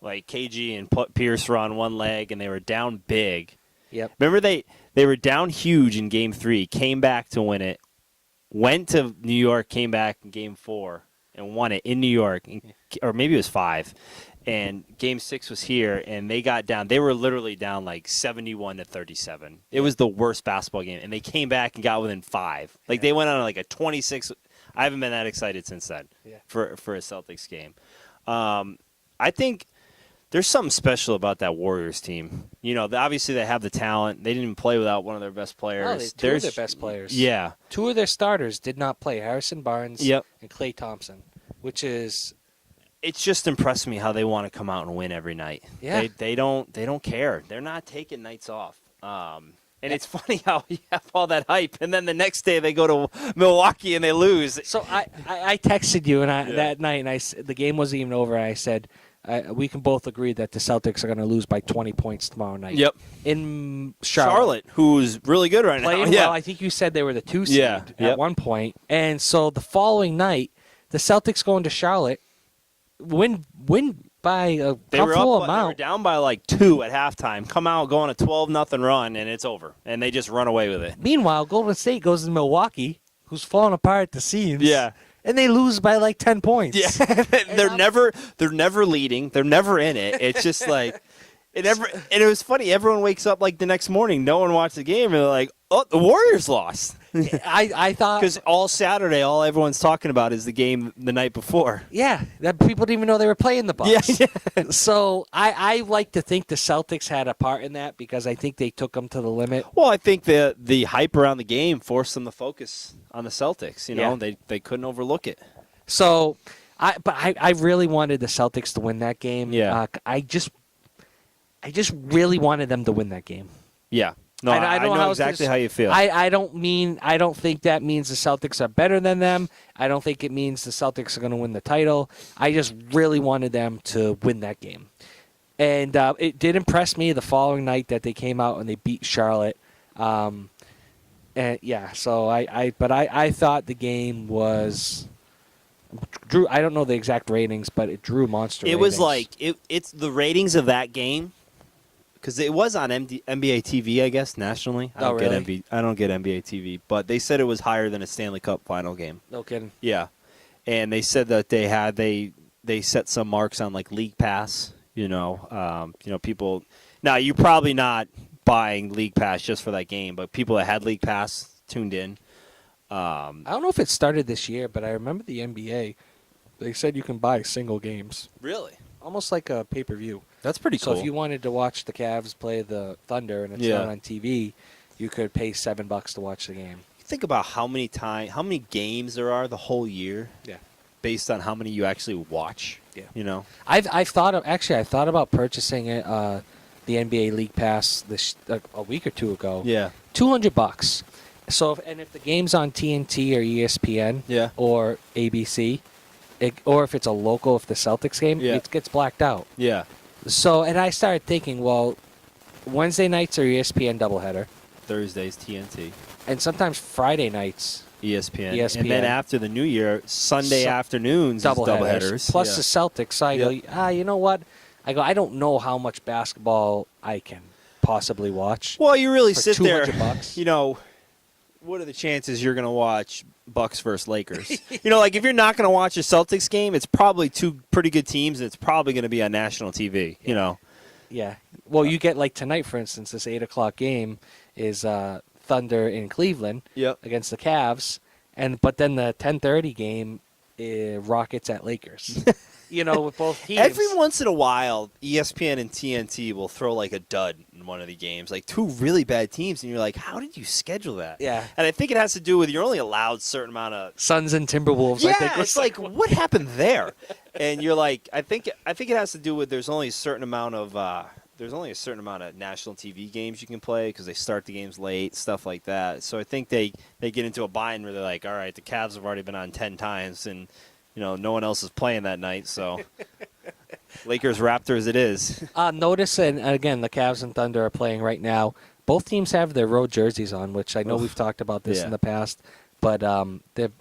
KG and Pierce were on one leg and they were down big. Yep. Remember they were down huge in Game 3, came back to win it, went to New York, came back in Game 4 and won it in New York, or maybe it was 5. And Game 6 was here, and they got down. They were literally down like 71 to 37. It was the worst basketball game, and they came back and got within 5. Like they went on like a 26. I haven't been that excited since then for a Celtics game. I think there's something special about that Warriors team. You know, obviously they have the talent. They didn't play without one of their best players. Two of their best players. Yeah. 2 of their starters did not play, Harrison Barnes and Klay Thompson, which is... It's just impressed me how they want to come out and win every night. Yeah. They don't care. They're not taking nights off. And it's funny how you have all that hype, and then the next day they go to Milwaukee and they lose. So I texted you that night, and the game wasn't even over, and I said, we can both agree that the Celtics are going to lose by 20 points tomorrow night. Yep. In Charlotte, who's really good right now. Yeah. Well, I think you said they were the 2 seed at one point. And so the following night, the Celtics go into Charlotte, win by a comfortable amount. They were down by like 2 at halftime. Come out, go on a 12-0 run, and it's over. And they just run away with it. Meanwhile, Golden State goes to Milwaukee, who's falling apart at the seams. Yeah. And they lose by like 10 points. Yeah. they're never leading. They're never in it. It's just like and it was funny. Everyone wakes up like the next morning. No one watched the game, and they're like, "Oh, the Warriors lost." I thought because all Saturday, all everyone's talking about is the game the night before. Yeah, that people didn't even know they were playing the Bucks. Yeah. So I like to think the Celtics had a part in that because I think they took them to the limit. Well, I think the hype around the game forced them to focus on the Celtics. You know, they couldn't overlook it. So, I really wanted the Celtics to win that game. Yeah. I just really wanted them to win that game. Yeah. No, I know exactly how you feel. I don't think that means the Celtics are better than them. I don't think it means the Celtics are going to win the title. I just really wanted them to win that game. And it did impress me the following night that they came out and they beat Charlotte. So I thought the game was drew. I don't know the exact ratings, but it drew monster. It was like it's the ratings of that game. Because it was on NBA TV, I guess, nationally. I don't get NBA TV, but they said it was higher than a Stanley Cup final game. No kidding. Yeah, and they said that they set some marks on like League Pass. People. Now you're probably not buying League Pass just for that game, but people that had League Pass tuned in. I don't know if it started this year, but I remember the NBA. They said you can buy single games. Really? Almost like a pay-per-view. That's pretty cool. So if you wanted to watch the Cavs play the Thunder and it's not on TV, you could pay $7 to watch the game. Think about how many games there are the whole year. Yeah. Based on how many you actually watch. Yeah. You know. I've thought about purchasing it. The NBA League Pass a week or two ago. Yeah. $200. So if the game's on TNT or ESPN. Yeah. Or ABC, or if it's a local, if the Celtics game, it gets blacked out. Yeah. So and I started thinking, well, Wednesday nights are ESPN doubleheader. Thursdays TNT. And sometimes Friday nights. ESPN. And then after the New Year, Sunday afternoons doubleheaders. Plus the Celtics. So I go, you know what? I don't know how much basketball I can possibly watch. Well, you really sit there. $200. You know, what are the chances you're going to watch Bucks versus Lakers? You know, like if you're not going to watch a Celtics game, it's probably two pretty good teams, and it's probably going to be on national TV, you know. Yeah. Well, you get like tonight, for instance, this 8 o'clock game is Thunder in Cleveland against the Cavs, but then the 10:30 game, Rockets at Lakers. You know, with both teams. Every once in a while, ESPN and TNT will throw like a dud in one of the games, like two really bad teams, and you're like, how did you schedule that? Yeah. And I think it has to do with you're only allowed a certain amount of Suns and Timberwolves. Yeah, I think it's like what happened there? And you're like, I think it has to do with there's only a certain amount of national TV games you can play because they start the games late, stuff like that. So I think they get into a bind where they're like, all right, the Cavs have already been on 10 times, and you know no one else is playing that night, so Lakers Raptors it is. Notice, and again, the Cavs and Thunder are playing right now. Both teams have their road jerseys on, which I know we've talked about this in the past. But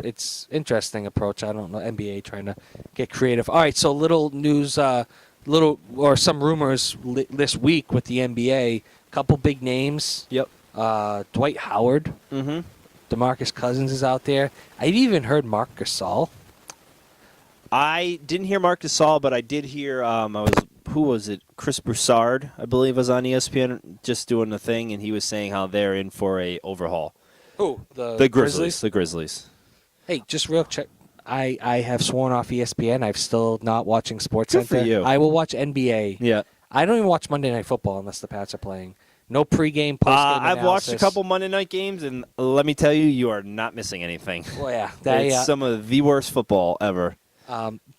it's interesting approach. I don't know, NBA trying to get creative. All right, so little news, some rumors this week with the NBA. Couple big names. Yep. Dwight Howard. Mm-hmm. DeMarcus Cousins is out there. I've even heard Marc Gasol. I didn't hear Marc Gasol, but I did hear. Who was it? Chris Broussard, I believe, was on ESPN just doing the thing, and he was saying how they're in for a overhaul. Who? The Grizzlies? The Grizzlies. Hey, just real check. I have sworn off ESPN. I'm still not watching SportsCenter. Good for you. I will watch NBA. Yeah. I don't even watch Monday Night Football unless the Pats are playing. No pregame, postgame I've watched a couple Monday night games, and let me tell you, you are not missing anything. Well, yeah. It's some of the worst football ever.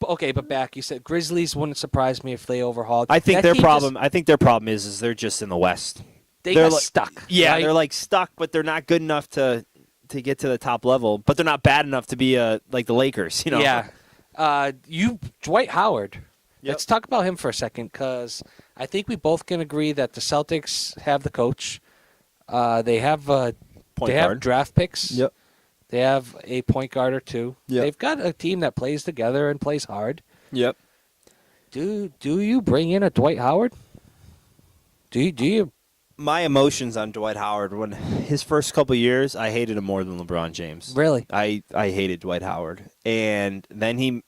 Okay, but back, you said Grizzlies wouldn't surprise me if they overhauled. I think their problem is they're just in the West. They're stuck. Yeah, right? they're like stuck, but they're not good enough to get to the top level. But they're not bad enough to be like the Lakers, you know. Yeah. Dwight Howard. Yep. Let's talk about him for a second, because I think we both can agree that the Celtics have the coach. They have draft picks. Yep. They have a point guard or two. Yep. They've got a team that plays together and plays hard. Yep. Do you bring in a Dwight Howard? Do you? My emotions on Dwight Howard, when his first couple of years, I hated him more than LeBron James. Really? I hated Dwight Howard. And then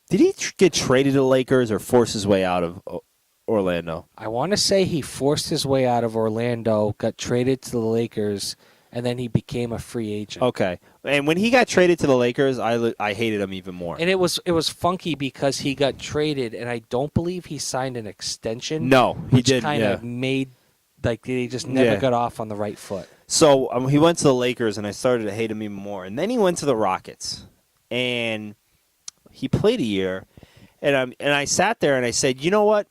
did he get traded to the Lakers or force his way out of Orlando? I want to say he forced his way out of Orlando, got traded to the Lakers, and then he became a free agent. Okay. And when he got traded to the Lakers, I hated him even more. And it was funky because he got traded, and I don't believe he signed an extension. No, he didn't. Which kind of made, like, they just never got off on the right foot. So he went to the Lakers, and I started to hate him even more. And then he went to the Rockets, and he played a year, and I sat there and I said, you know what?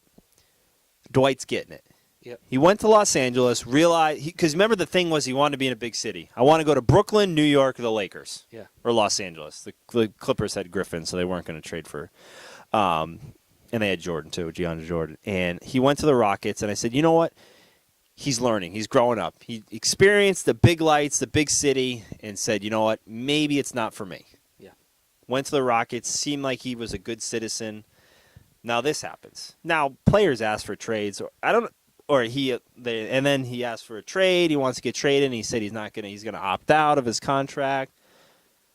Dwight's getting it. Yep. He went to Los Angeles, realized because remember the thing was he wanted to be in a big city. I want to go to Brooklyn, New York, the Lakers, or Los Angeles. The Clippers had Griffin, so they weren't going to trade for, and they had Jordan too, DeAndre Jordan. And he went to the Rockets, and I said, you know what? He's learning. He's growing up. He experienced the big lights, the big city, and said, you know what? Maybe it's not for me. Yeah. Went to the Rockets, seemed like he was a good citizen. Now this happens. Now players ask for trades, and then he asked for a trade. He wants to get traded, and he said he's gonna opt out of his contract.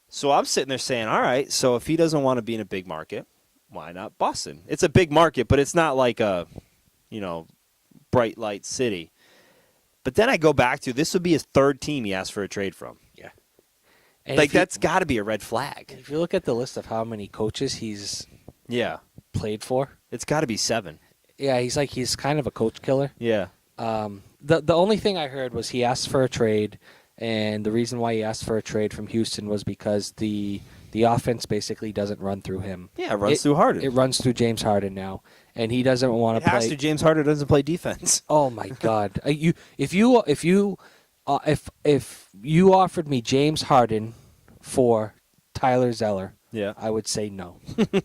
So I'm sitting there saying, all right, so if he doesn't want to be in a big market, why not Boston? It's a big market, but it's not like a, bright light city. But then I go back to this would be his third team he asked for a trade from. Yeah. And that's got to be a red flag. If you look at the list of how many coaches he's played for, it's got to be 7. Yeah, he's kind of a coach killer. Yeah. the only thing I heard was he asked for a trade, and the reason why he asked for a trade from Houston was because the offense basically doesn't run through him. Yeah, it runs through Harden. It runs through James Harden now, and he doesn't want to play. It has to. James Harden doesn't play defense. Oh my God! If you offered me James Harden for Tyler Zeller, Yeah. I would say no.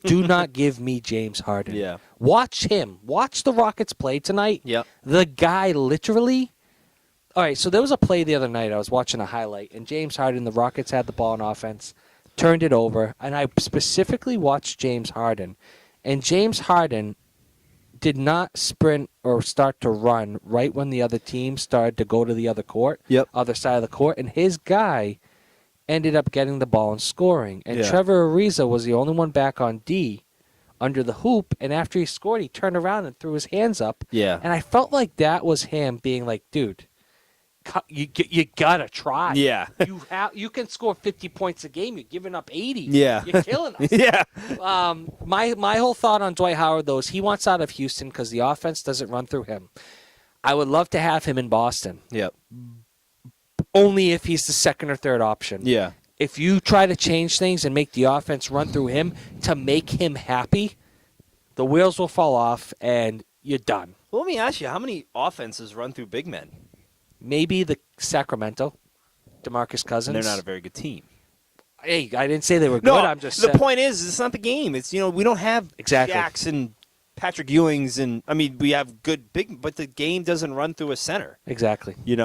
Do not give me James Harden. Yeah. Watch him. Watch the Rockets play tonight. Yep. The guy literally. All right, so there was a play the other night. I was watching a highlight, and James Harden, the Rockets had the ball in offense, turned it over, and I specifically watched James Harden. And James Harden did not sprint or start to run right when the other team started to go to the other court, other side of the court, and his guy ended up getting the ball and scoring. And Trevor Ariza was the only one back on D under the hoop, and after he scored, he turned around and threw his hands up. Yeah. And I felt like that was him being like, dude, you gotta try. Yeah. You can score 50 points a game. You're giving up 80. Yeah. You're killing us. Yeah. My whole thought on Dwight Howard, though, is he wants out of Houston because the offense doesn't run through him. I would love to have him in Boston. Yep. Only if he's the second or third option. Yeah. If you try to change things and make the offense run through him to make him happy, the wheels will fall off and you're done. Well, let me ask you, how many offenses run through big men? Maybe the Sacramento, DeMarcus Cousins. And they're not a very good team. Hey, I didn't say they were good. No, I'm just the saying. point is, it's not the game. It's, we don't have Jacks and Patrick Ewings, and we have good big, but the game doesn't run through a center. Exactly. You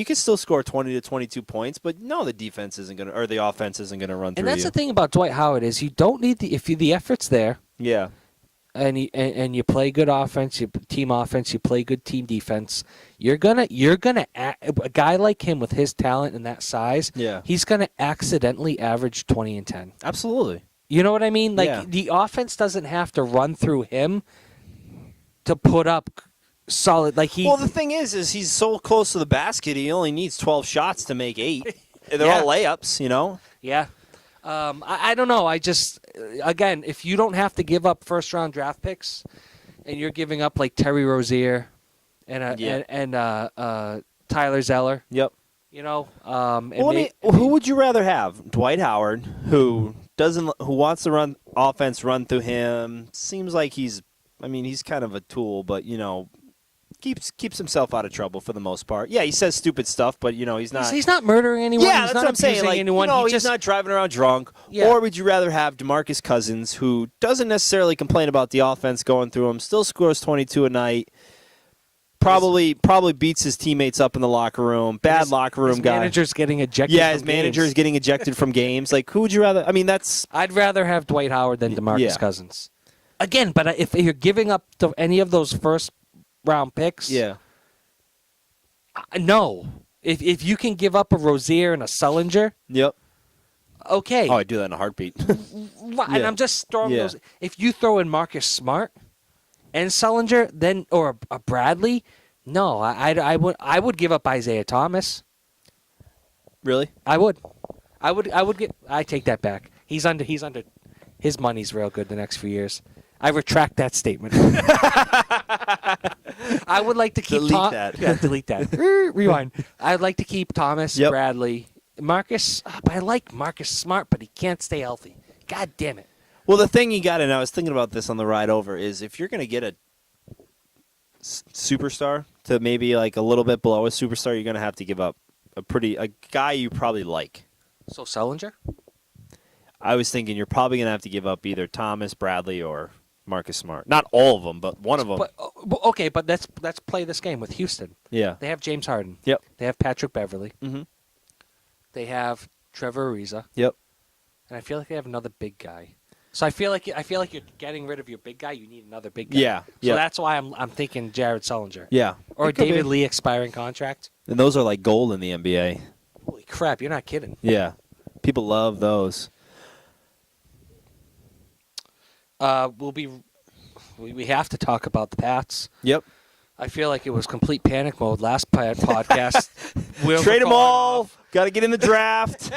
can still score 20 to 22 points, but no, the defense isn't going to, or the offense isn't going to run through. And that's you. the thing about Dwight Howard is you don't need the effort's there. Yeah. And you play good offense, you team offense, you play good team defense. You're gonna a guy like him with his talent and that size. Yeah. He's gonna accidentally average 20 and 10. Absolutely. You know what I mean? Like the offense doesn't have to run through him to put up solid. Well, the thing is he's so close to the basket. He only needs 12 shots to make 8. They're all layups. Yeah. I don't know. I just, again, if you don't have to give up first-round draft picks, and you're giving up like Terry Rozier and Tyler Zeller. Yep. Who would you rather have? Dwight Howard, who wants to run through him. Seems like he's kind of a tool, but keeps himself out of trouble for the most part. Yeah, he says stupid stuff, but he's not. He's not murdering anyone. Yeah, he's that's not what I'm saying. Like, anyone. He's not driving around drunk. Yeah. Or would you rather have DeMarcus Cousins, who doesn't necessarily complain about the offense going through him, still scores 22 a night, probably beats his teammates up in the locker room. Bad locker room guy. His manager's getting ejected. Yeah, his manager is getting ejected from games. Like, who would you rather? I'd rather have Dwight Howard than DeMarcus Cousins. Again, but if you're giving up to any of those first round picks, no. If you can give up a Rozier and a Sullinger, okay. Oh, I'd do that in a heartbeat. And I'm just throwing those. If you throw in Marcus Smart and Sullinger, or a Bradley, no, I would give up Isaiah Thomas. Really? I would get. I take that back. He's under. His money's real good the next few years. I retract that statement. I would like to keep delete that. Yeah, delete that. Rewind. I'd like to keep Thomas, Bradley, Marcus. But I like Marcus Smart, but he can't stay healthy. God damn it. Well, the thing you got to know, I was thinking about this on the ride over, is if you're going to get a superstar to maybe like a little bit below a superstar, you're going to have to give up a guy you probably like. So Sullinger? I was thinking you're probably going to have to give up either Thomas, Bradley, or Marcus Smart. Not all of them, but one of them. But let's play this game with Houston. Yeah. They have James Harden. Yep. They have Patrick Beverly. Mm-hmm. They have Trevor Ariza. Yep. And I feel like they have another big guy. So I feel like you're getting rid of your big guy. You need another big guy. Yeah. So that's why I'm thinking Jared Sullinger. Yeah. Or David Lee expiring contract. And those are like gold in the NBA. Holy crap! You're not kidding. Yeah. People love those. We have to talk about the Pats. Yep. I feel like it was complete panic mode last podcast. Trade them all. Got to get in the draft.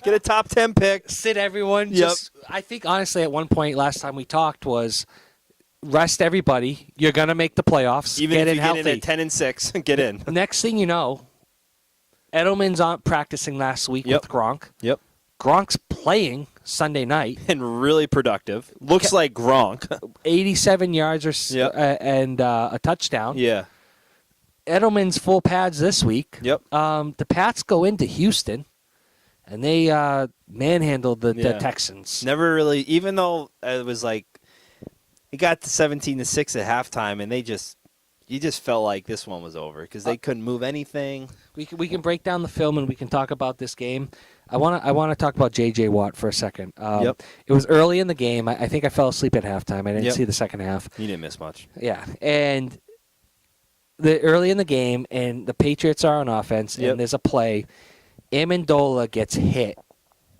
Get a top 10 pick. Sit everyone. Yep. I think honestly at one point last time we talked was rest everybody. You're going to make the playoffs. Even get if in you healthy. get in at 10-6, get in. Next thing you know, Edelman's on practicing last week with Gronk. Yep. Gronk's playing Sunday night. And really productive. Looks like Gronk. 87 yards and a touchdown. Yeah. Edelman's full pads this week. Yep. The Pats go into Houston, and they manhandled the Texans. Never really, even though it was like, it got to 17-6 at halftime, and you just felt like this one was over because they couldn't move anything. We can break down the film and we can talk about this game. I want to talk about J.J. Watt for a second. It was early in the game. I think I fell asleep at halftime. I didn't see the second half. You didn't miss much. Yeah, and early in the game, and the Patriots are on offense, and there's a play. Amendola gets hit.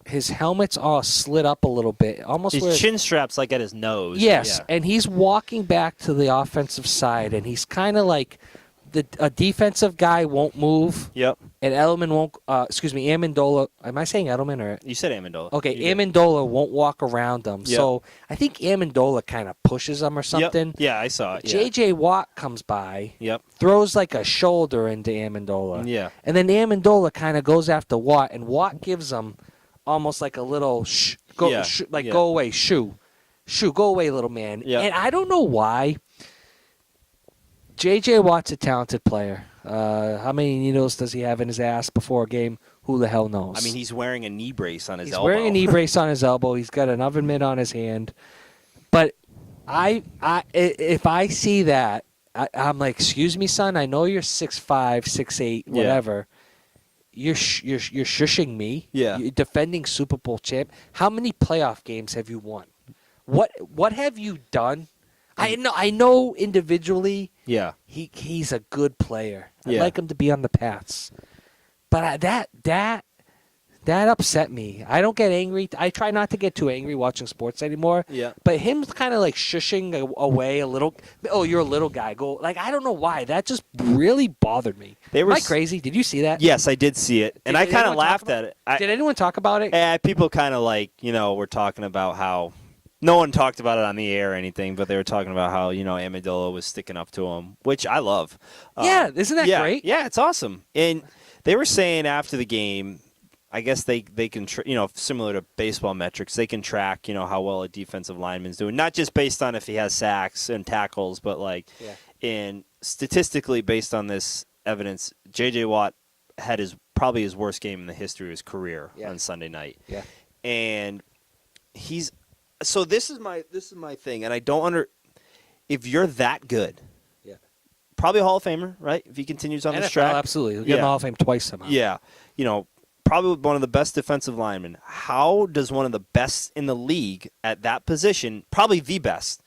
His helmet's all slid up a little bit, almost his chin strap's like at his nose. Yes, and he's walking back to the offensive side, and he's kind of like a defensive guy won't move. Yep. And Edelman won't. Amendola. Am I saying Edelman or? You said Amendola. Okay, Amendola won't walk around him. Yep. So I think Amendola kind of pushes him or something. Yep. Yeah, I saw it. J.J. Watt comes by. Yep. Throws like a shoulder into Amendola. Yeah. And then Amendola kind of goes after Watt, and Watt gives him almost like a little go away, go away, little man. Yep. And I don't know why. J.J. Watt's a talented player. How many needles does he have in his ass before a game? Who the hell knows? I mean, he's wearing a knee brace on his elbow. He's wearing a knee brace on his elbow. He's got an oven mitt on his hand. But if I see that, I'm like, excuse me, son. I know you're 6'5", 6'8", whatever. You're shushing me. Yeah. You're defending Super Bowl champ. How many playoff games have you won? What have you done? I know individually. Yeah. He's a good player. I'd like him to be on the Pats. But that upset me. I don't get angry. I try not to get too angry watching sports anymore. Yeah. But him kind of like shushing away a little. Oh, you're a little guy. Go like I don't know why. That just really bothered me. Am I crazy? Did you see that? Yes, I did see it, and I kind of laughed at it. Did anyone talk about it? Yeah, people kind of like were talking about how. No one talked about it on the air or anything, but they were talking about how, Amendola was sticking up to him, which I love. Yeah, isn't that great? Yeah, it's awesome. And they were saying after the game, I guess they can, similar to baseball metrics, they can track, how well a defensive lineman's doing, not just based on if he has sacks and tackles, but and statistically based on this evidence, J.J. Watt had probably his worst game in the history of his career on Sunday night. Yeah. And so this is my thing, and I don't if you're that good, probably a Hall of Famer, right? If he continues on this track, absolutely, he'll get in the Hall of Fame twice somehow. Yeah, probably one of the best defensive linemen. How does one of the best in the league at that position, probably the best,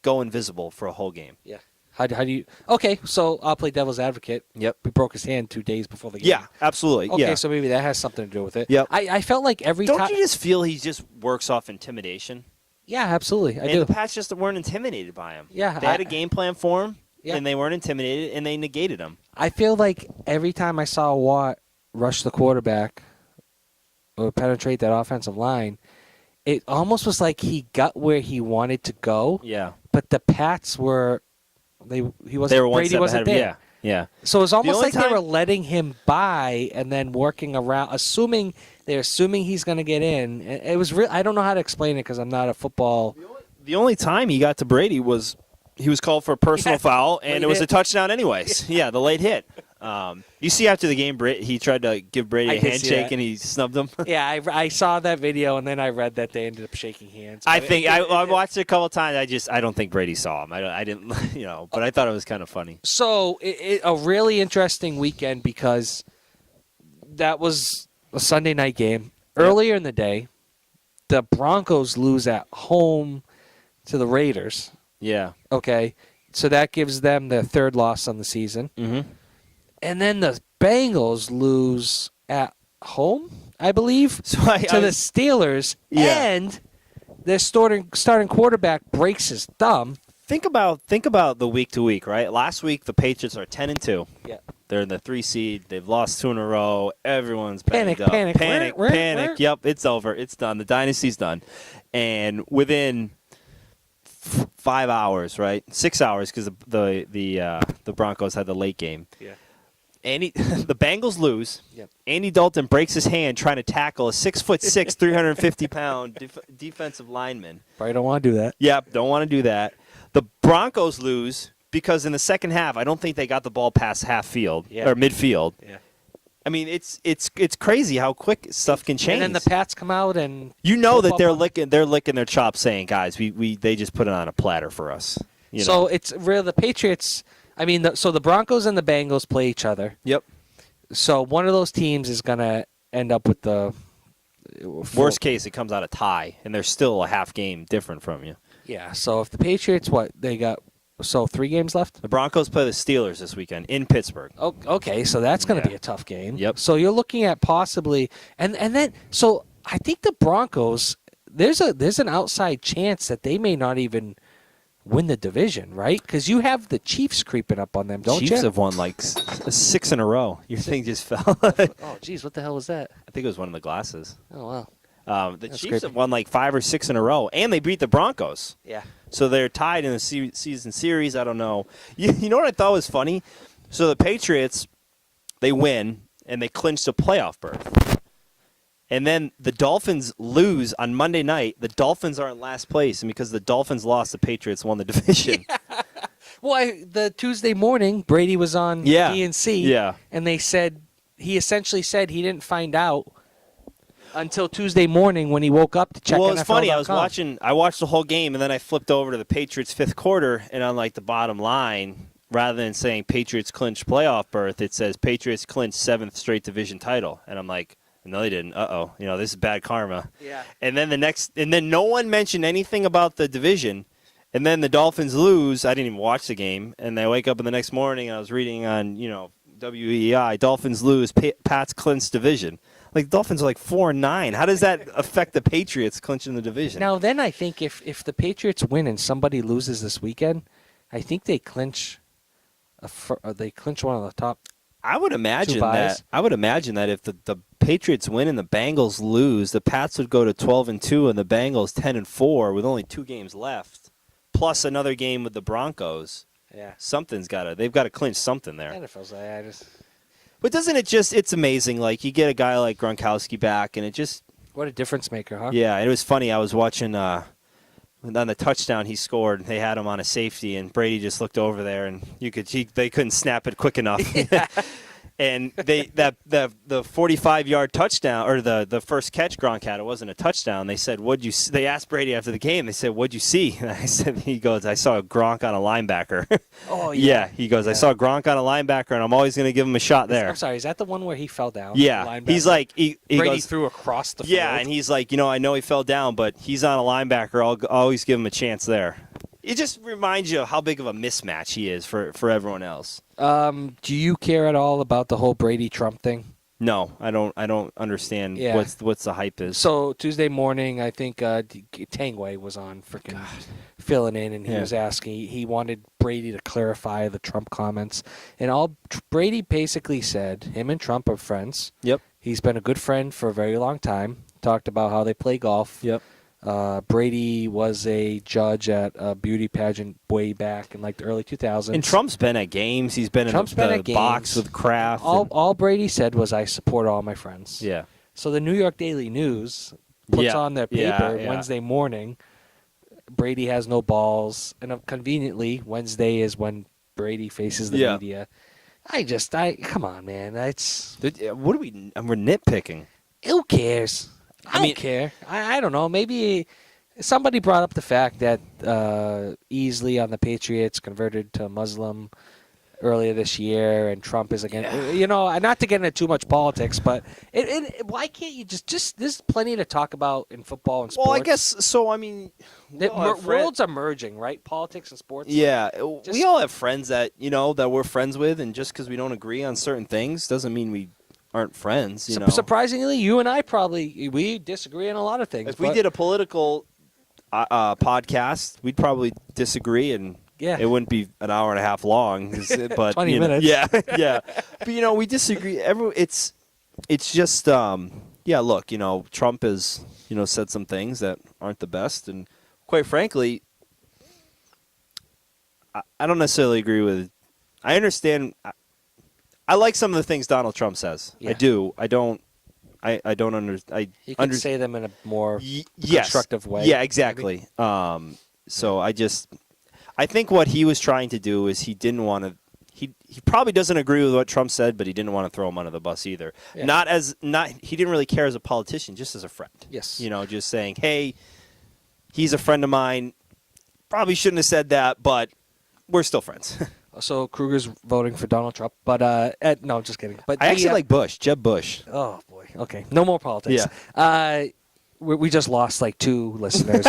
go invisible for a whole game? Yeah. How do you? Okay, so I'll play devil's advocate. Yep. We broke his hand 2 days before the game. Yeah, absolutely. Okay, so maybe that has something to do with it. Yep. I felt like every time. time. Don't you just feel he just works off intimidation? Yeah, absolutely. I do. And the Pats just weren't intimidated by him. Yeah. They had a game plan for him, and they weren't intimidated, and they negated him. I feel like every time I saw Watt rush the quarterback or penetrate that offensive line, it almost was like he got where he wanted to go. Yeah. But the Pats were Brady wasn't there. Yeah. So it was almost like they were letting him by and then working around, assuming he's going to get in. It was real. I don't know how to explain it because I'm not a football. The only time he got to Brady was he was called for a personal foul, and it was a touchdown anyways. Yeah, the late hit. You see after the game, he tried to give Brady a handshake, and he snubbed him. Yeah, I saw that video, and then I read that they ended up shaking hands. I watched it a couple of times. I don't think Brady saw him. I didn't, but I thought it was kind of funny. So a really interesting weekend because that was a Sunday night game. Earlier in the day, the Broncos lose at home to the Raiders. Yeah. Okay. So that gives them their third loss on the season. Mm-hmm. And then the Bengals lose at home, I believe, to the Steelers. Yeah. And their starting quarterback breaks his thumb. Think about the week to week, right? Last week the Patriots are 10-2. Yeah. They're in the 3 seed. They've lost 2 in a row. Everyone's panic. Yep, it's over. It's done. The dynasty's done. And within 5 hours, right? 6 hours because the Broncos had the late game. Yeah. The Bengals lose. Yep. Andy Dalton breaks his hand trying to tackle a 6'6", 350-pound defensive lineman. Probably don't want to do that. Yep, don't want to do that. The Broncos lose because in the second half, I don't think they got the ball past half field or midfield. Yeah. I mean, it's crazy how quick stuff can change. And then the Pats come out and that they're licking their chops, saying, "Guys, they just put it on a platter for us." So it's really the Patriots. I mean, so the Broncos and the Bengals play each other. Yep. So one of those teams is going to end up with the worst case. It comes out a tie, and they're still a half game different from you. Yeah. So if the Patriots, they got 3 games left. The Broncos play the Steelers this weekend in Pittsburgh. Oh, okay, so that's going to be a tough game. Yep. So you're looking at possibly, and then so I think the Broncos. There's an outside chance that they may not even win the division, right? Because you have the Chiefs creeping up on them, don't you? Chiefs have won like 6 in a row. Your thing just fell. Oh, geez, what the hell was that? I think it was one of the glasses. Oh, wow. The That's Chiefs creepy. have won like 5 or 6 in a row, and they beat the Broncos. Yeah. So they're tied in the season series. I don't know. You know what I thought was funny? So the Patriots, they win, and they clinch the playoff berth. And then the Dolphins lose on Monday night. The Dolphins are in last place, and because the Dolphins lost, the Patriots won the division. Well, the Tuesday morning, Brady was on DNC, and they said he essentially said he didn't find out until Tuesday morning when he woke up to check. Well, it's funny. NFL.com. I watched the whole game, and then I flipped over to the Patriots' fifth quarter, and on like the bottom line, rather than saying Patriots clinch playoff berth, it says Patriots clinch 7th straight division title, and I'm like, no, they didn't. Uh-oh. This is bad karma. Yeah. And then no one mentioned anything about the division. And then the Dolphins lose. I didn't even watch the game. And I wake up in the next morning and I was reading on, WEI, Dolphins lose, Pats clinch division. Like, the Dolphins are like 4-9. How does that affect the Patriots clinching the division? Now, then I think if the Patriots win and somebody loses this weekend, I think they clinch one of the top. I would imagine that if the Patriots win and the Bengals lose, the Pats would go to 12-2 and the Bengals 10-4 with only 2 games left, plus another game with the Broncos. Yeah, they've got to clinch something there. NFL's I just. But doesn't it just? It's amazing. Like you get a guy like Gronkowski back, and it just. What a difference maker, huh? Yeah, it was funny. I was watching on the touchdown he scored. They had him on a safety, and Brady just looked over there, and they couldn't snap it quick enough. And the 45-yard touchdown or the first catch Gronk had, it wasn't a touchdown. They said, They asked Brady after the game. They said, "What'd you see?" And he goes, "I saw Gronk on a linebacker." Oh yeah. He goes, "I saw Gronk on a linebacker, and I'm always going to give him a shot there." I'm sorry, is that the one where he fell down? Yeah, he's like Brady threw across the field. Yeah, and he's like, I know he fell down, but he's on a linebacker. I'll always give him a chance there. It just reminds you of how big of a mismatch he is for everyone else. Do you care at all about the whole Brady-Trump thing? No, I don't understand what's the hype is. So Tuesday morning, I think Tangway was on freaking filling in, and he was asking. He wanted Brady to clarify the Trump comments, and all Brady basically said, him and Trump are friends. Yep. He's been a good friend for a very long time. Talked about how they play golf. Yep. Brady was a judge at a beauty pageant way back in like the early 2000s. And Trump's been at games. He's been in the box with Kraft. All Brady said was, "I support all my friends." Yeah. So the New York Daily News puts on their paper Wednesday morning, Brady has no balls. And conveniently, Wednesday is when Brady faces the media. Come on, man. We're nitpicking. Who cares? I don't care. I don't know. Maybe somebody brought up the fact that Easley on the Patriots converted to Muslim earlier this year, and Trump is again. Not to get into too much politics, but why can't you just? There's plenty to talk about in football and sports. Well, I guess so. I mean, worlds are merging, right? Politics and sports. Yeah, we all have friends that that we're friends with, and just because we don't agree on certain things doesn't mean we aren't friends. Surprisingly, you and I we disagree on a lot of things. If we did a political podcast, we'd probably disagree, and it wouldn't be an hour and a half long. But 20 minutes. Yeah. But we disagree. It's just look, Trump has said some things that aren't the best, and quite frankly, I don't necessarily agree with. I understand. I like some of the things Donald Trump says. Yeah. I do. I don't. I don't understand. You can say them in a more constructive way. Yeah, exactly. So I think what he was trying to do is he didn't want to. He probably doesn't agree with what Trump said, but he didn't want to throw him under the bus either. Yeah. He didn't really care as a politician, just as a friend. Yes. Just saying, hey, he's a friend of mine. Probably shouldn't have said that, but we're still friends. So Kruger's voting for Donald Trump, but no, just kidding. But I actually like Bush, Jeb Bush. Oh boy. Okay, no more politics. Yeah. We just lost like 2 listeners.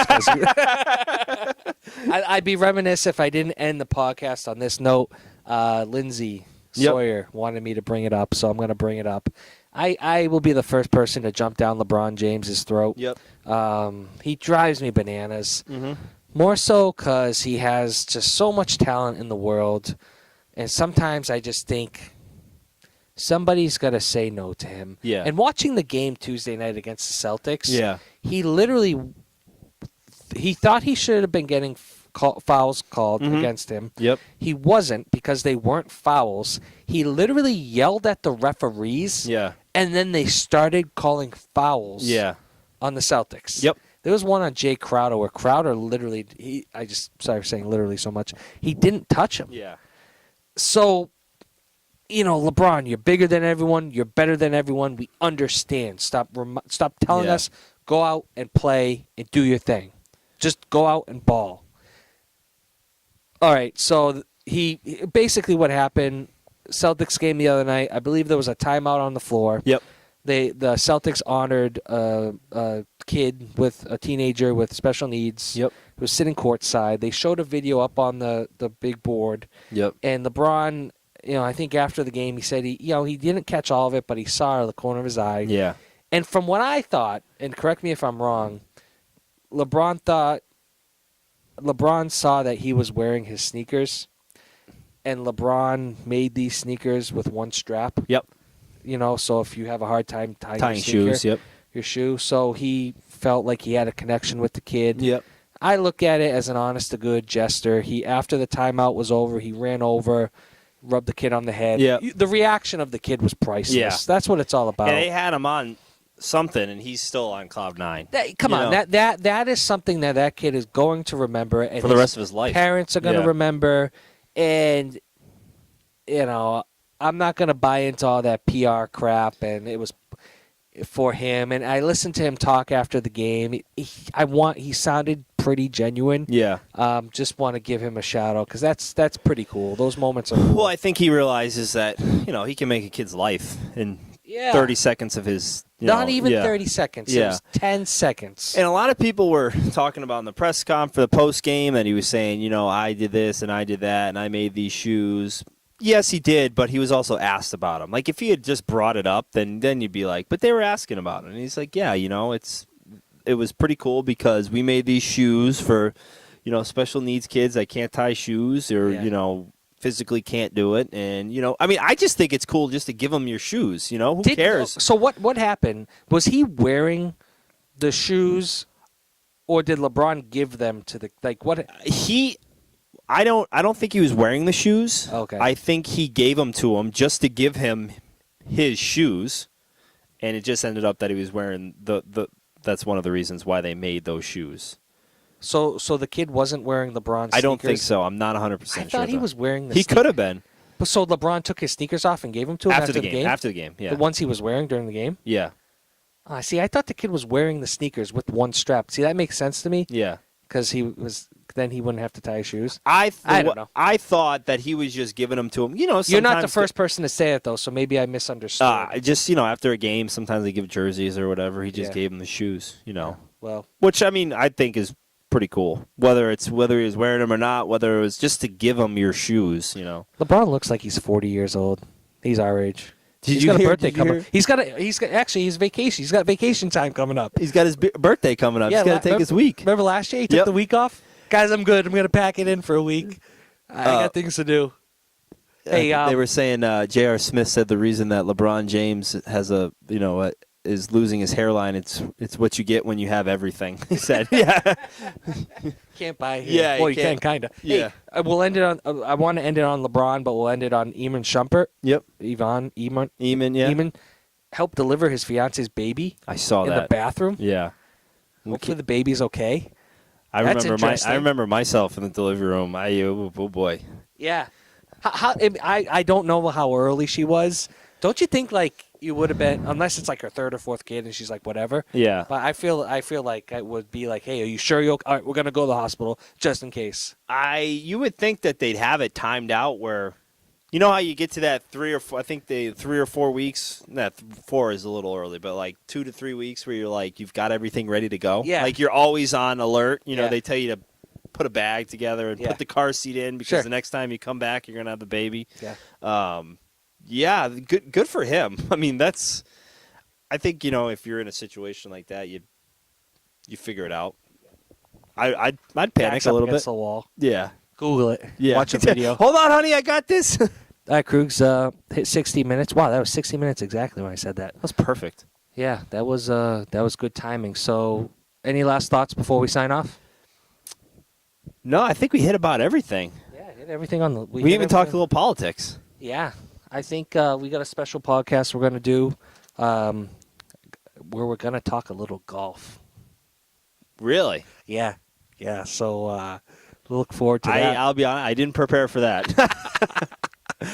I'd be remiss if I didn't end the podcast on this note. Lindsay Sawyer wanted me to bring it up, so I'm going to bring it up. I will be the first person to jump down LeBron James's throat. Yep. He drives me bananas. Mm-hmm. More so because he has just so much talent in the world, and sometimes I just think somebody's got to say no to him. Yeah. And watching the game Tuesday night against the Celtics, he thought he should have been getting fouls called against him. Yep. He wasn't because they weren't fouls. He literally yelled at the referees. Yeah. And then they started calling fouls. Yeah. On the Celtics. Yep. There was one on Jay Crowder where Crowder literally, sorry for saying literally so much, he didn't touch him. Yeah. So, LeBron, you're bigger than everyone. You're better than everyone. We understand. Stop telling us, go out and play and do your thing. Just go out and ball. All right, so he basically what happened, Celtics game the other night, I believe there was a timeout on the floor. Yep. The Celtics honored a kid a teenager with special needs. Yep. Who was sitting courtside. They showed a video up on the big board. Yep. And LeBron, I think after the game he said he didn't catch all of it, but he saw it out of the corner of his eye. Yeah. And from what I thought, and correct me if I'm wrong, LeBron saw that he was wearing his sneakers, and LeBron made these sneakers with one strap. Yep. So if you have a hard time tying your shoes, your shoe, so he felt like he had a connection with the kid. Yep. I look at it as an honest-to-good gesture. After the timeout was over, he ran over, rubbed the kid on the head. Yeah. The reaction of the kid was priceless. Yeah. That's what it's all about. And they had him on something, and he's still on cloud 9. Come on, that is something that kid is going to remember, and for the rest of his life. Parents are going to remember, and I'm not going to buy into all that PR crap, and it was for him. And I listened to him talk after the game. He sounded pretty genuine. Yeah. Just want to give him a shout out because that's pretty cool. Those moments are cool. Well, I think he realizes that he can make a kid's life in 30 seconds of his. Not even 30 seconds. It was 10 seconds. And a lot of people were talking about in the press conference for the post game that he was saying, I did this and I did that and I made these shoes. Yes, he did, but he was also asked about them. Like if he had just brought it up, then you'd be like, but they were asking about it. And he's like, yeah, it was pretty cool because we made these shoes for, special needs kids that can't tie shoes or physically can't do it. And I just think it's cool just to give them your shoes. Who cares? So what happened? Was he wearing the shoes, or did LeBron give them to the what? I don't think he was wearing the shoes. Okay. I think he gave them to him just to give him his shoes, and it just ended up that he was wearing that's one of the reasons why they made those shoes. So the kid wasn't wearing LeBron's sneakers? I don't think so. I'm not 100% sure. I thought he was wearing the He could have been. But so LeBron took his sneakers off and gave them to him after the game? After the game, yeah. The ones he was wearing during the game? Yeah. See, I thought the kid was wearing the sneakers with one strap. See, that makes sense to me. Yeah. Because then he wouldn't have to tie his shoes. I don't know. I thought that he was just giving them to him. You're not the first person to say it, though, so maybe I misunderstood. After a game, sometimes they give jerseys or whatever. He just gave him the shoes, Well, which, I think is pretty cool. Whether he was wearing them or not, whether it was just to give him your shoes, LeBron looks like he's 40 years old. He's our age. He's got a birthday coming. He's got vacation. He's got vacation time coming up. He's got his birthday coming up. He's got to take his week. Remember last year he took the week off? Guys, I'm good. I'm going to pack it in for a week. I got things to do. Hey, they were saying J.R. Smith said the reason that LeBron James has a is losing his hairline. It's what you get when you have everything. He said, "Yeah, Can't buy here. Yeah, well, you you can can't. kind of. Yeah. Hey, we'll end it on. I want to end it on LeBron, but we'll end it on Eamon Shumpert. yep, Eamon, yeah, Eamon helped deliver his fiance's baby I saw in that. the bathroom. Yeah, Hopefully the baby's okay. I That's remember interesting. I remember myself in the delivery room. Oh boy, Yeah. I don't know how early she was. Don't you think like you would have been, unless it's like her third or fourth kid and she's like whatever. yeah. But I feel like I would be like, hey, are you sure you're all right? We're gonna go to the hospital just in case. You would think that they'd have it timed out where, you know how you get to that 3 or 4. I think 3 or 4 weeks. That 4 is a little early, but like 2 to 3 weeks where you're like you've got everything ready to go. Yeah. Like you're always on alert. You know, Yeah. they tell you to put a bag together and Yeah. put the car seat in because Sure. the next time you come back you're gonna have the baby. Yeah. Yeah, good for him. I mean, I think, you know, if you're in a situation like that, you figure it out. I'd panic Backs a up little against bit. the wall. Yeah. Google it. Yeah. Watch a video. Hold on, honey, I got this. That All right, Krugs, hit 60 minutes. Wow, that was 60 minutes exactly when I said that. was perfect. Yeah, that was good timing. So, any last thoughts before we sign off? No, I think we hit about everything. Yeah, hit everything on the. We hit even talked a everything. little politics. Yeah, I think we got a special podcast we're gonna do, where we're gonna talk a little golf. Really? Yeah. So look forward to that. I'll be honest, I didn't prepare for that.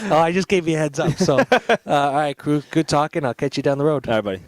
Oh, I just gave you a heads up. So, all right, crew, good talking. I'll catch you down the road. All right, buddy.